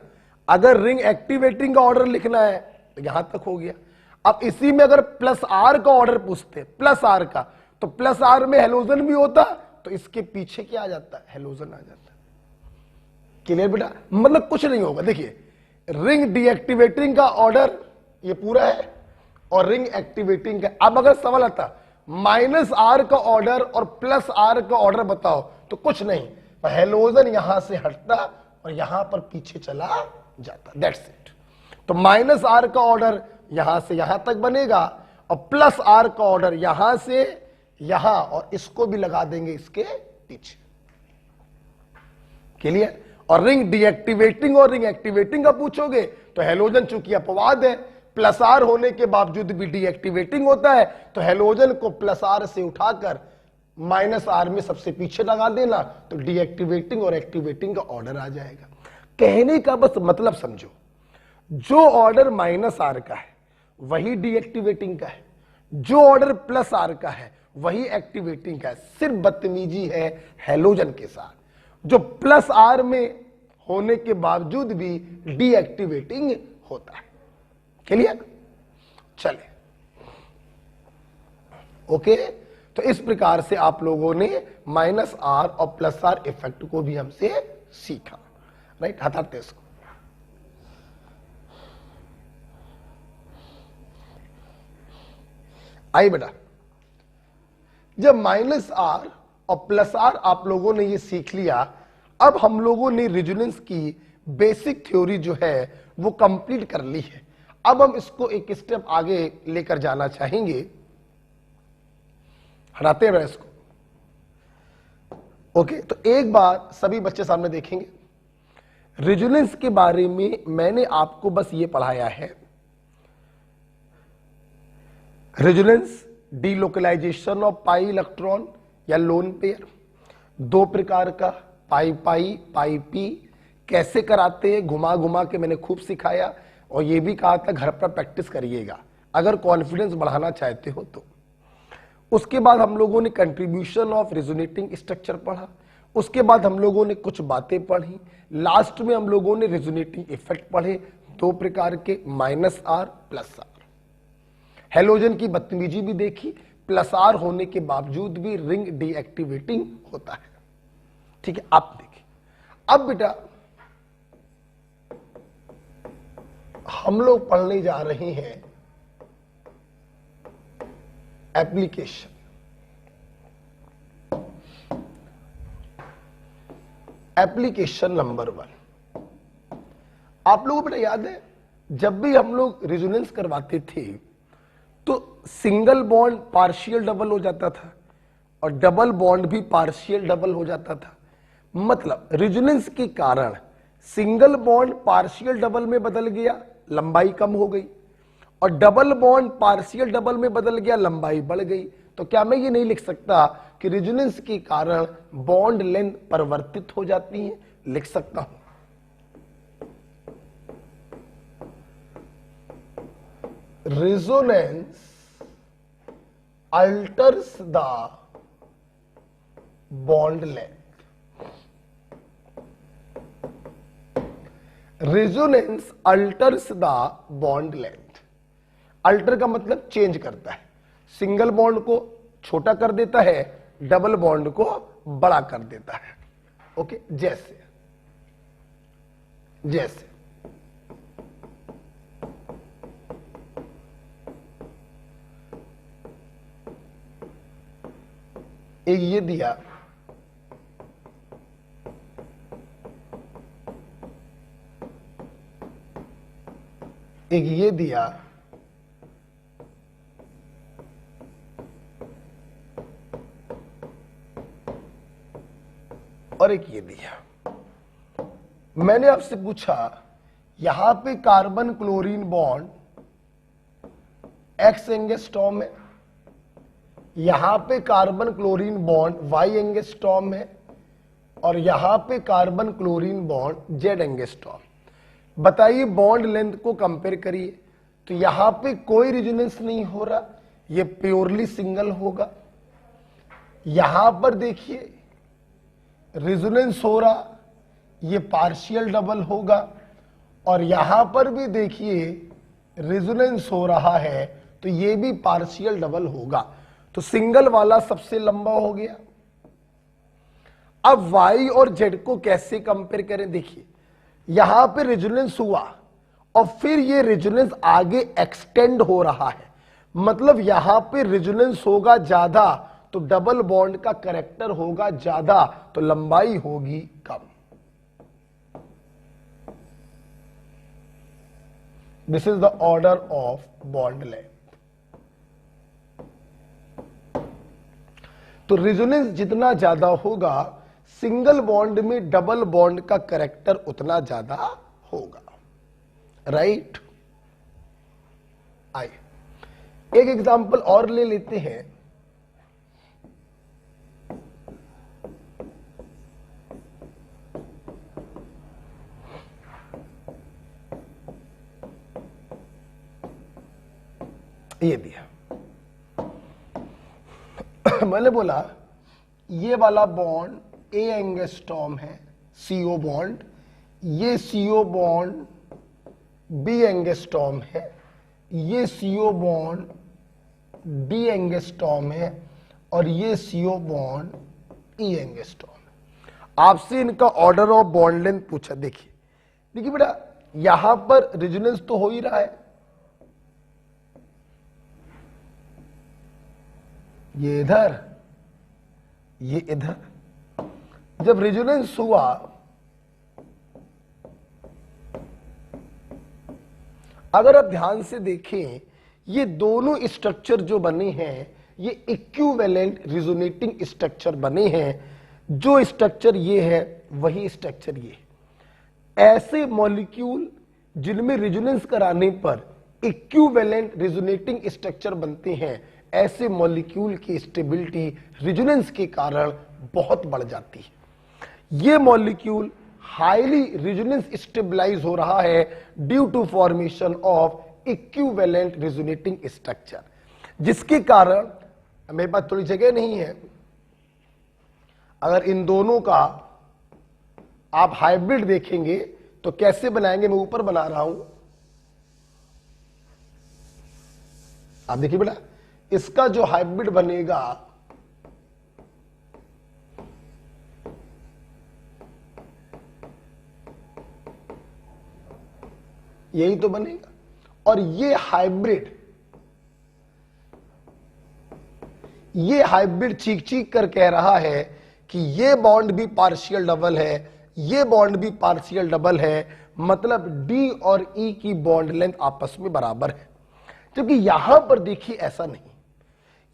अगर रिंग एक्टिवेटिंग का ऑर्डर लिखना है तो यहां तक हो गया। अब इसी में अगर प्लस आर का ऑर्डर पूछते, प्लस आर का, तो प्लस आर में हेलोजन भी होता तो इसके पीछे क्या आ जाता है, हेलोजन आ जाता। क्लियर बेटा, मतलब कुछ नहीं होगा। देखिए, रिंग डीएक्टिवेटिंग का ऑर्डर ये पूरा है और रिंग एक्टिवेटिंग का। अब अगर सवाल आता माइनस आर का ऑर्डर और प्लस आर का ऑर्डर बताओ, तो कुछ नहीं, हेलोजन यहां से हटता और यहां पर पीछे चला जाता, दैट्स इट। तो माइनस आर का ऑर्डर यहां से यहां तक बनेगा और प्लस आर का ऑर्डर यहां से यहां, और इसको भी लगा देंगे इसके पीछे। क्लियर। और रिंग डीएक्टिवेटिंग और रिंग एक्टिवेटिंग का पूछोगे तो हेलोजन चूंकि अपवाद है, प्लस आर होने के बावजूद भी डीएक्टिवेटिंग होता है, तो हेलोजन को प्लस आर से उठाकर माइनस आर में सबसे पीछे लगा देना, तो डीएक्टिवेटिंग और एक्टिवेटिंग का ऑर्डर आ जाएगा। कहने का बस मतलब समझो, जो ऑर्डर माइनस आर का है वही डीएक्टिवेटिंग का है, जो ऑर्डर प्लस आर का है वही एक्टिवेटिंग का है। सिर्फ बदतमीजी है हेलोजन के साथ, जो प्लस आर में होने के बावजूद भी डीएक्टिवेटिंग होता है। क्लियर। चले, ओके। तो इस प्रकार से आप लोगों ने माइनस आर और प्लस आर इफेक्ट को भी हमसे सीखा, राइट। हटाते इसको। आइए बेटा, जब माइनस आर और प्लस आर आप लोगों ने ये सीख लिया, अब हम लोगों ने रेजोनेंस की बेसिक थ्योरी जो है वो कंप्लीट कर ली है। अब हम इसको एक स्टेप आगे लेकर जाना चाहेंगे। हटाते हैं इसको। ओके, तो एक बार सभी बच्चे सामने देखेंगे। रेजोनेंस के बारे में मैंने आपको बस ये पढ़ाया है, resonance delocalisation of pi electron या लोन पेयर, दो प्रकार का, पाई पाई पाई पी, कैसे कराते हैं घुमा घुमा के मैंने खूब सिखाया, और ये भी कहा था घर पर प्रैक्टिस करिएगा अगर कॉन्फिडेंस बढ़ाना चाहते हो तो। उसके बाद हम लोगों ने कंट्रीब्यूशन ऑफ रेजोनेटिंग स्ट्रक्चर पढ़ा, उसके बाद हम लोगों ने कुछ बातें पढ़ी, लास्ट में हम लोगों ने रेजोनेटिंग इफेक्ट पढ़े, दो प्रकार के, minus R plus R. Halogen की बदतमीजी भी देखी, प्लस आर होने के बावजूद भी रिंग डीएक्टिवेटिंग होता है। ठीक है, आप देखिए। अब बेटा हम लोग पढ़ने जा रहे हैं एप्लीकेशन। Application number 1। आप लोगों को बेटा याद है, जब भी हम लोग रेजोनेंस करवाते थे तो सिंगल बॉन्ड पार्शियल डबल हो जाता था और डबल बॉन्ड भी पार्शियल डबल हो जाता था। मतलब रेजोनेंस के कारण सिंगल बॉन्ड पार्शियल डबल में बदल गया, लंबाई कम हो गई, और डबल बॉन्ड पार्शियल डबल में बदल गया, लंबाई बढ़ गई। तो क्या मैं ये नहीं लिख सकता कि रेजोनेंस के कारण बॉन्ड लेंथ परिवर्तित हो जाती है? लिख सकता हूं। Resonance alters the bond length. Resonance alters the bond length. Alter का मतलब चेंज करता है, सिंगल बॉन्ड को छोटा कर देता है, डबल बॉन्ड को बड़ा कर देता है। ओके, जैसे जैसे एक ये दिया, एक ये दिया, और एक ये दिया। मैंने आपसे पूछा यहां पे carbon chlorine bond x angstrom है, यहां पे carbon chlorine bond y angstrom है, और यहां पे carbon chlorine bond z angstrom. बताइए बॉन्ड लेंथ को कंपेयर करिए, तो यहां पे कोई रेजोनेंस नहीं हो रहा, ये प्योरली सिंगल होगा। यहां पर देखिए रेजोनेंस हो रहा, ये पार्शियल डबल होगा, और यहां पर भी देखिए रेजोनेंस हो रहा है, तो ये भी पार्शियल डबल होगा। तो सिंगल वाला सबसे लंबा हो गया। अब Y और Z को कैसे कंपेयर करें, देखिए यहां पे रेजोनेंस हुआ और फिर ये रेजोनेंस आगे एक्सटेंड हो रहा है, मतलब यहां पे रेजोनेंस होगा ज्यादा तो डबल बॉन्ड का कैरेक्टर होगा ज्यादा, तो लंबाई होगी कम। This is the order of bond length. तो रेजोनेंस जितना ज्यादा होगा, सिंगल बॉन्ड में डबल बॉन्ड का कैरेक्टर उतना ज्यादा होगा, राइट। आइए एक एग्जांपल और ले लेते हैं। ये दिया, मैंने बोला ये वाला बॉन्ड ए एंगस्ट्रॉम है, CO बॉन्ड, ये CO बॉन्ड बी एंगस्ट्रॉम है, ये CO बॉन्ड डी एंगस्ट्रॉम है, और ये CO बॉन्ड ई एंगस्ट्रॉम है। आपसे इनका ऑर्डर ऑफ बॉन्ड लेंथ पूछा। देखिए देखिए बेटा, यहां पर रेजोनेंस तो हो ही रहा है, ये इधर ये इधर। जब रेजोनेंस हुआ अगर आप ध्यान से देखें, ये दोनों स्ट्रक्चर जो बने हैं ये इक्विवेलेंट रेजोनेटिंग स्ट्रक्चर बने हैं। जो स्ट्रक्चर ये है वही स्ट्रक्चर ये। ऐसे मॉलिक्यूल जिनमें रेजोनेंस कराने पर इक्विवेलेंट रेजोनेटिंग स्ट्रक्चर बनते हैं, ऐसे मॉलिक्यूल की स्टेबिलिटी रेजोनेंस के कारण बहुत बढ़ जाती है। ये मॉलिक्यूल हाईली रेजोनेंस स्टेबलाइज हो रहा है due to formation of equivalent resonating structure, जिसके कारण मेरे पास थोड़ी जगह नहीं है। अगर इन दोनों का आप हाइब्रिड देखेंगे तो कैसे बनाएंगे, मैं ऊपर बना रहा हूं। आप देखिए बेटा, इसका जो हाइब्रिड बनेगा यही तो बनेगा, और ये हाइब्रिड चीख चीख कर कह रहा है कि ये बॉन्ड भी पार्शियल डबल है, ये बॉन्ड भी पार्शियल डबल है, मतलब डी और ई की बॉन्ड लेंथ आपस में बराबर है। क्योंकि यहां पर देखिए ऐसा नहीं,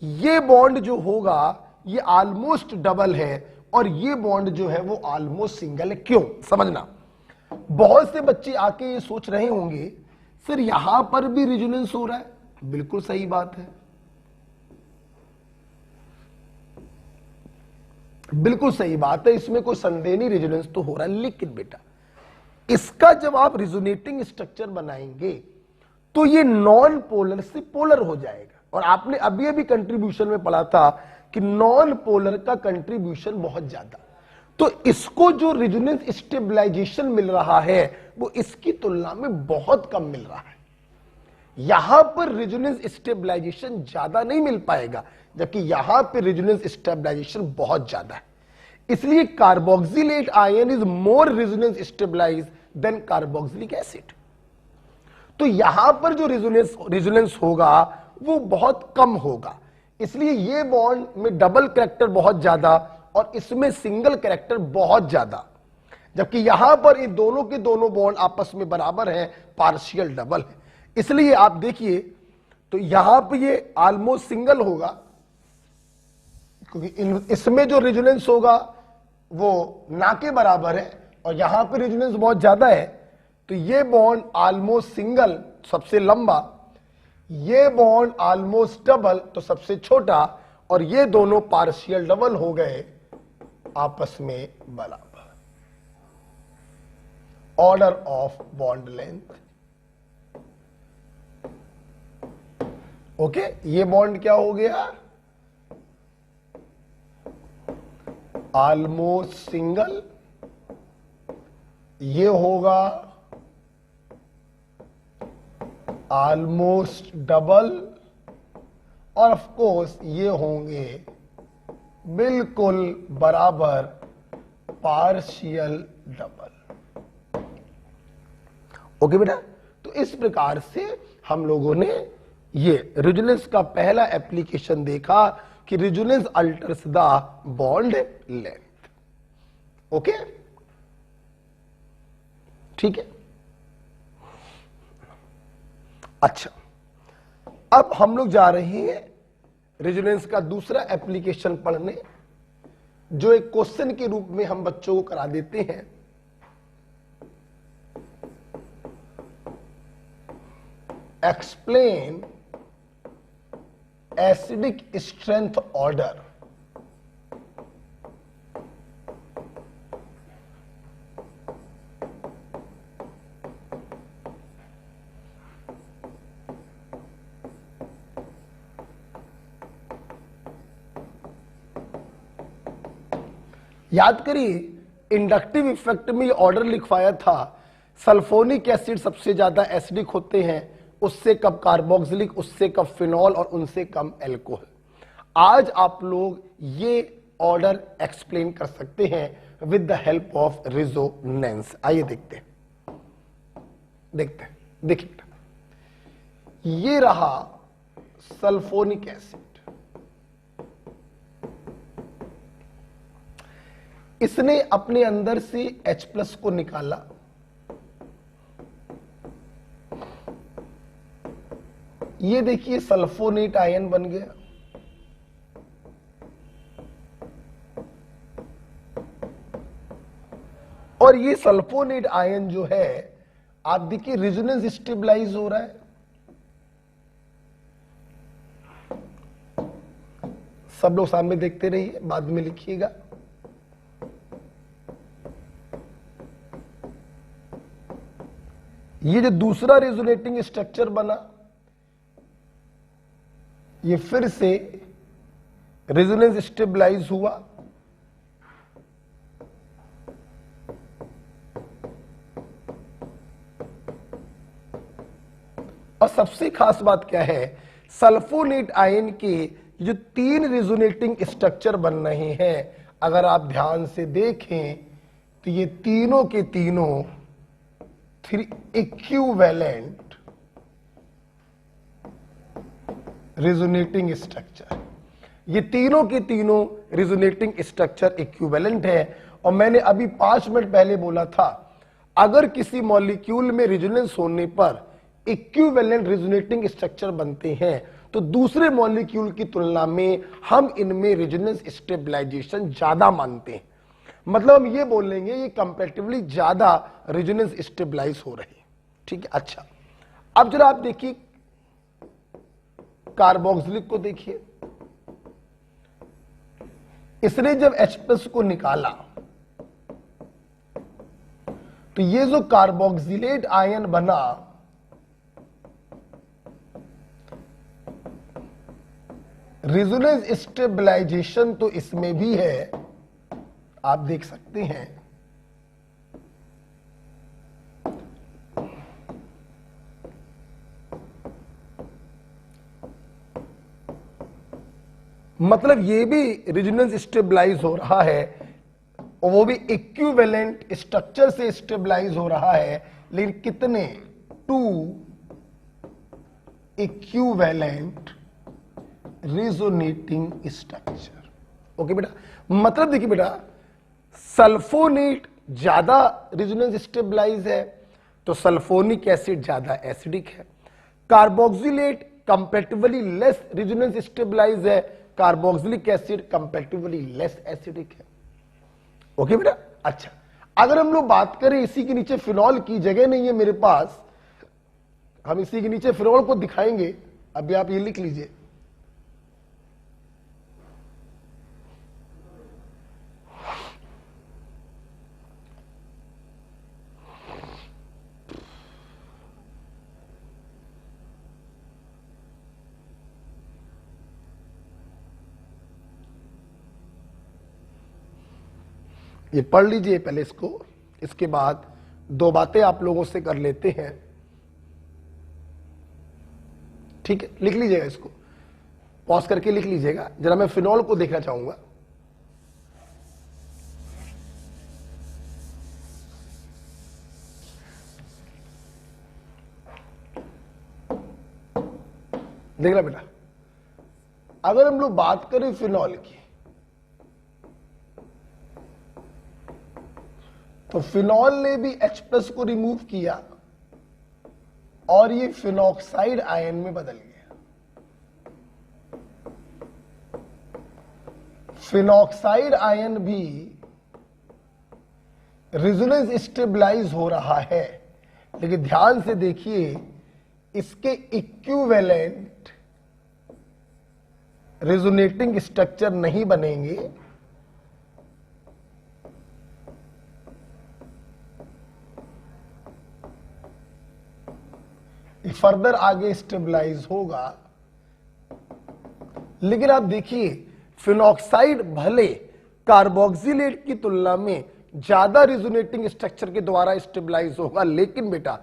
ये बॉन्ड जो होगा ये ऑलमोस्ट डबल है और ये बॉन्ड जो है वो ऑलमोस्ट सिंगल है। क्यों, समझना। बहुत से बच्चे आके ये सोच रहे होंगे सर यहां पर भी रेजोनेंस हो रहा है। बिल्कुल सही बात है, बिल्कुल सही बात है, इसमें कोई संदेह नहीं, रेजोनेंस तो हो रहा है। लेकिन बेटा इसका जब आप रेजोनेटिंग स्ट्रक्चर बनाएंगे तो ये नॉन पोलर से पोलर हो जाएगा। और आपने अभी अभी कंट्रीब्यूशन में पढ़ा था कि नॉन पोलर का कंट्रीब्यूशन बहुत ज्यादा, तो इसको जो रेजोनेंस स्टेबलाइजेशन मिल रहा है वो इसकी तुलना में बहुत कम मिल रहा है। यहां पर रेजोनेंस स्टेबलाइजेशन ज्यादा नहीं मिल पाएगा, जबकि यहां पर रेजोनेंस स्टेबलाइजेशन बहुत ज्यादा है। इसलिए carboxylate ion is more resonance stabilize than carboxylic acid. तो यहां पर जो रेजोनेंस होगा वो बहुत कम होगा, इसलिए ये बॉन्ड में डबल कैरेक्टर बहुत ज्यादा और इसमें सिंगल कैरेक्टर बहुत ज्यादा, जबकि यहां पर ये दोनों के दोनों बॉन्ड आपस में बराबर हैं, पार्शियल डबल है। इसलिए आप देखिए तो यहां पर ये ऑलमोस्ट सिंगल होगा, क्योंकि इसमें जो रेजोनेंस होगा वो ना के बराबर है और यहां पर रेजोनेंस बहुत ज्यादा है, तो ये बॉन्ड ऑलमोस्ट सिंगल सबसे लंबा, ये बॉन्ड ऑलमोस्ट डबल तो सबसे छोटा, और ये दोनों पार्शियल डबल हो गए आपस में बराबर। Order of bond length. Okay, ये बॉन्ड क्या हो गया? Almost single. ये होगा ऑलमोस्ट डबल, और ऑफ कोर्स ये होंगे बिल्कुल बराबर पार्शियल डबल। ओके बेटा, तो इस प्रकार से हम लोगों ने ये रेजोनेंस का पहला एप्लीकेशन देखा कि resonance altars the bond length. Okay, ठीक है। अच्छा, अब हम लोग जा रहे हैं रेजोनेंस का दूसरा एप्लीकेशन पढ़ने, जो एक क्वेश्चन के रूप में हम बच्चों को करा देते हैं। Explain acidic strength order. याद करिए, इंडक्टिव इफेक्ट में ऑर्डर लिखवाया था, सल्फोनिक एसिड सबसे ज्यादा एसिडिक होते हैं, उससे कम कार्बोक्सिलिक, उससे कम फिनॉल और उनसे कम एल्कोहल। आज आप लोग ये ऑर्डर एक्सप्लेन कर सकते हैं with the help of resonance. आइए देखते हैं, देखिए ये रहा सल्फोनिक एसिड। इसने अपने अंदर से H+ को निकाला, ये देखिए सल्फोनेट आयन बन गया। और ये सल्फोनेट आयन जो है, आप देखिए रेजोनेंस स्टेबलाइज हो रहा है। सब लोग सामने देखते रहिए, बाद में लिखिएगा। ये जो दूसरा रेजोनेटिंग स्ट्रक्चर बना, ये फिर से रेजोनेंस स्टेबलाइज हुआ। और सबसे खास बात क्या है, सल्फोनेट आयन के जो 3 रेजोनेटिंग स्ट्रक्चर बन रहे हैं, अगर आप ध्यान से देखें तो ये तीनों के तीनों 3 इक्विवेलेंट रेजोनेटिंग स्ट्रक्चर, ये तीनों के तीनों रेजोनेटिंग स्ट्रक्चर इक्विवेलेंट है। और मैंने अभी 5 मिनट पहले बोला था, अगर किसी मॉलिक्यूल में रेजोनेंस होने पर इक्विवेलेंट रेजोनेटिंग स्ट्रक्चर बनते हैं, तो दूसरे मॉलिक्यूल की तुलना में हम इनमें रेजोनेंस स्टेबलाइजेशन ज्यादा मानते हैं। मतलब हम ये बोलेंगे ये कंपैरेटिवली ज्यादा रेजोनेंस स्टेबलाइज हो रही है। ठीक है, अच्छा अब जरा आप देखिए कार्बोक्सिलिक को देखिए, इसने जब H+ को निकाला तो ये जो कार्बोक्सिलेट आयन बना, रेजोनेंस स्टेबलाइजेशन तो इसमें भी है, आप देख सकते हैं। मतलब ये भी रेजोनेंस स्टेबलाइज हो रहा है, और वो भी इक्विवेलेंट स्ट्रक्चर से स्टेबलाइज हो रहा है, लेकिन कितने? 2 इक्विवेलेंट रेजोनेटिंग स्ट्रक्चर। ओके बेटा, मतलब देखिए बेटा, सल्फोनेट ज्यादा रेजोनेंस स्टेबलाइज है तो सल्फोनिक एसिड ज्यादा एसिडिक है। Carboxylate comparatively less resonance stabilise है, carboxylic acid comparatively less acidic है। ओके बेटा, अच्छा अगर हम लोग बात करें, इसी के नीचे फिनॉल की, जगह नहीं है मेरे पास, हम इसी के नीचे फिनॉल को दिखाएंगे। अभी आप ये लिख लीजिए, ये पढ़ लीजिए पहले इसको, इसके बाद दो बातें आप लोगों से कर लेते हैं। ठीक है, लिख लीजिएगा, इसको पॉज करके लिख लीजिएगा। जरा मैं फिनॉल को देखना चाहूंगा। देखना बेटा, अगर हम लोग बात करें फिनॉल की, तो फिनॉल ने भी H+ को रिमूव किया और ये फिनॉक्साइड आयन में बदल गया। फिनॉक्साइड आयन भी रेजोनेंस स्टेबलाइज हो रहा है, लेकिन ध्यान से देखिए इसके इक्विवेलेंट रेजोनेटिंग स्ट्रक्चर नहीं बनेंगे। फर्दर आगे स्टेबलाइज होगा, लेकिन आप देखिए फिनॉक्साइड भले कार्बोक्सिलेट की तुलना में ज्यादा रेजोनेटिंग स्ट्रक्चर के द्वारा स्टेबलाइज होगा, लेकिन बेटा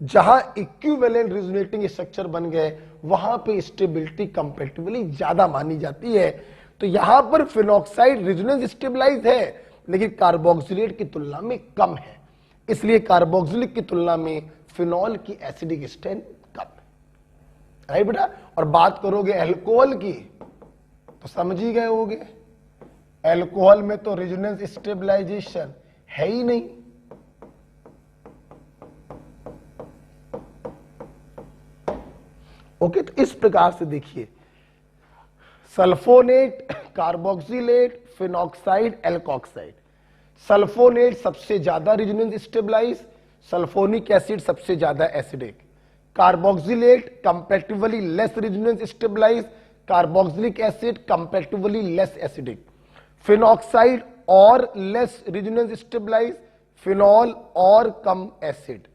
जहां इक्विवेलेंट रेजोनेटिंग स्ट्रक्चर बन गए वहां पे स्टेबिलिटी कंपैरेटिवली ज्यादा मानी जाती है। तो यहां पर फिनॉक्साइड रेजोनेंस स्टेबलाइज है, लेकिन कार्बोक्सिलेट की तुलना में कम है, इसलिए कार्बोक्सिलिक की तुलना में फिनॉल की एसिडिक स्ट्रेंथ कम है। राइट बेटा। और बात करोगे अल्कोहल की तो समझ ही गए होगे, अल्कोहल में तो रेजोनेंस स्टेबलाइजेशन है ही नहीं। ओके, तो इस प्रकार से देखिए sulfonate, carboxylate, phenoxide, alkoxide. Sulfonate सबसे ज्यादा रेजोनेंस स्टेबलाइज, सल्फोनिक एसिड सबसे ज्यादा acidic, carboxylate comparatively less resonance stabilize, carboxylic acid comparatively less acidic, phenoxide और लेस रेजोनेंस स्टेबलाइज, फिनॉल और कम एसिड,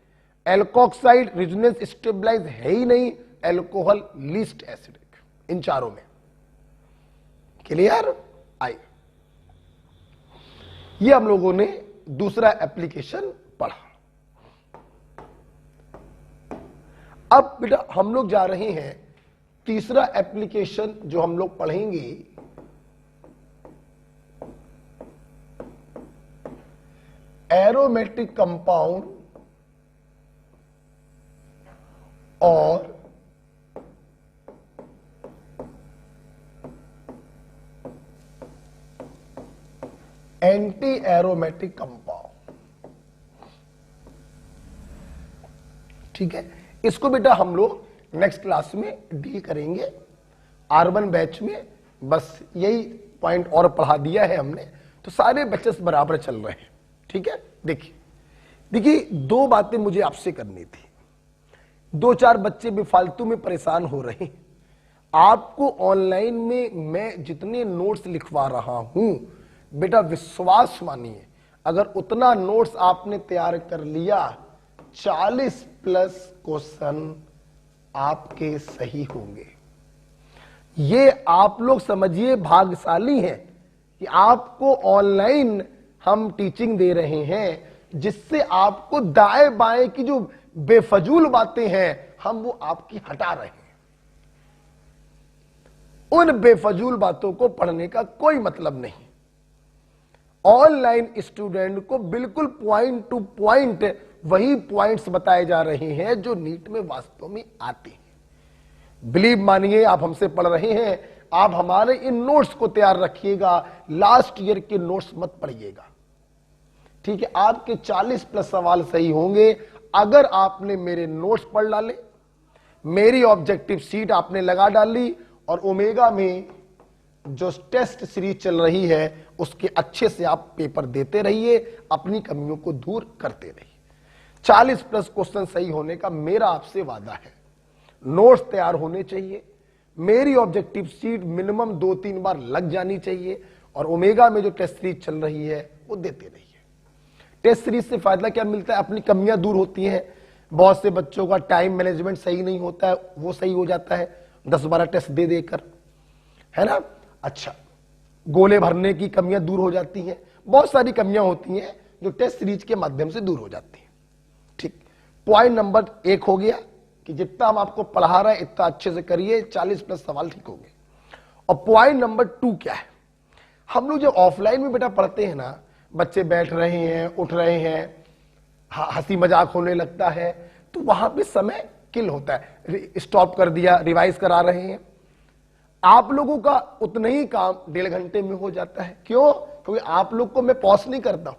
एल्कोक्साइड रेजोनेंस स्टेबलाइज है ही नहीं, एल्कोहल लीस्ट एसिडिक। इन चारों में क्लियर आई। ये हम लोगों ने दूसरा एप्लीकेशन पढ़ा। अब बेटा हम लोग जा रहे हैं तीसरा एप्लीकेशन जो हम लोग पढ़ेंगे, एरोमेटिक कंपाउंड और एंटी एरोमेटिक कंपाउंड। ठीक है, इसको बेटा हम लोग नेक्स्ट क्लास में डील करेंगे। R1 बैच में बस यही पॉइंट और पढ़ा दिया है हमने, तो सारे बैचेस बराबर चल रहे हैं। ठीक है, देखिए दो बातें मुझे आपसे करनी थी। दो चार बच्चे बेफालतू में परेशान हो रहे हैं। आपको ऑनलाइन में मैं जितने नोट्स लिखवा रहा हूं बेटा, विश्वास मानिए अगर उतना नोट्स आपने तैयार कर लिया 40+ क्वेश्चन आपके सही होंगे। ये आप लोग समझिए भाग्यशाली हैं कि आपको ऑनलाइन हम टीचिंग दे रहे हैं, जिससे आपको दाएं बाएं की जो बेफजूल बातें हैं हम वो आपकी हटा रहे हैं। उन बेफजूल बातों को पढ़ने का कोई मतलब नहीं। ऑनलाइन स्टूडेंट को बिल्कुल पॉइंट टू पॉइंट वही पॉइंट्स बताए जा रहे हैं जो नीट में वास्तव में आते हैं। बिलीव मानिए, आप हमसे पढ़ रहे हैं, आप हमारे इन नोट्स को तैयार रखिएगा, लास्ट ईयर के नोट्स मत पढ़िएगा। ठीक है, आपके 40+ सवाल सही होंगे अगर आपने मेरे नोट्स पढ़ डाले, मेरी ऑब्जेक्टिव सीट आपने लगा डाली, और ओमेगा में जो टेस्ट सीरीज चल रही है उसके अच्छे से आप पेपर देते रहिए, अपनी कमियों को दूर करते रहिए। 40+ क्वेश्चन सही होने का मेरा आपसे वादा है। नोट्स तैयार होने चाहिए, मेरी ऑब्जेक्टिव सीट मिनिमम 2-3 बार लग जानी चाहिए, और ओमेगा में जो टेस्ट सीरीज चल रही है वो देते रहिए। टेस्ट सीरीज से फायदा क्या मिलता है? अपनी कमियां दूर होती हैं। बहुत से बच्चों का टाइम मैनेजमेंट सही नहीं होता है, वो सही हो जाता है 10-12 टेस्ट दे देकर, है ना। अच्छा, गोले भरने की कमियां दूर हो जाती हैं। बहुत सारी कमियां होती हैं जो टेस्ट सीरीज के माध्यम से दूर हो जाती हैं। ठीक, पॉइंट नंबर 1 हो गया कि जितना हम आपको पढ़ा रहे हैं इतना अच्छे से करिए, 40+ सवाल ठीक होंगे। और पॉइंट नंबर 2 क्या है, हम लोग जब ऑफलाइन में बेटा पढ़ते हैं ना, बच्चे बैठ रहे हैं, उठ रहे हैं, हंसी मजाक होने लगता है, तो वहां पे समय किल होता है। स्टॉप कर दिया, रिवाइज करा रहे हैं, आप लोगों का उतना ही काम 1.5 घंटे में हो जाता है। क्यों? क्योंकि आप लोग को मैं पॉज नहीं करता हूं,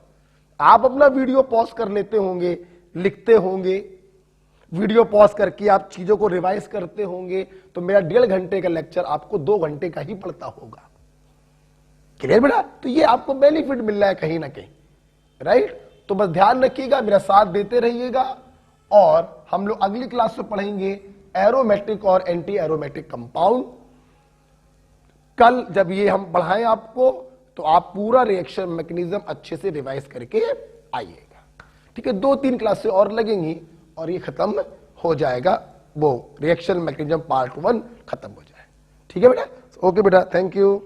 आप अपना वीडियो पॉज कर लेते होंगे, लिखते होंगे, वीडियो पॉज करके आप चीजों को रिवाइज करते होंगे, तो मेरा 1.5 घंटे का लेक्चर आपको 2 घंटे का ही पड़ता होगा। क्लियर बेटा? तो ये आपको बेनिफिट मिल रहा है कहीं ना कहीं, राइट? तो बस ध्यान रखिएगा, मेरा साथ देते रहिएगा, और हम लोग अगली क्लास में पढ़ेंगे एरोमेट्रिक और एंटी एरोमेट्रिक कंपाउंड। कल जब ये हम पढ़ाएं आपको, तो आप पूरा रिएक्शन मैकेनिज्म अच्छे से रिवाइज करके आइएगा। ठीक है, 2-3 क्लासें और लगेंगी और ये खत्म हो जाएगा, वो रिएक्शन मैकेनिज्म पार्ट 1 खत्म हो जाए। ठीक है बेटा? ओके बेटा, थैंक यू।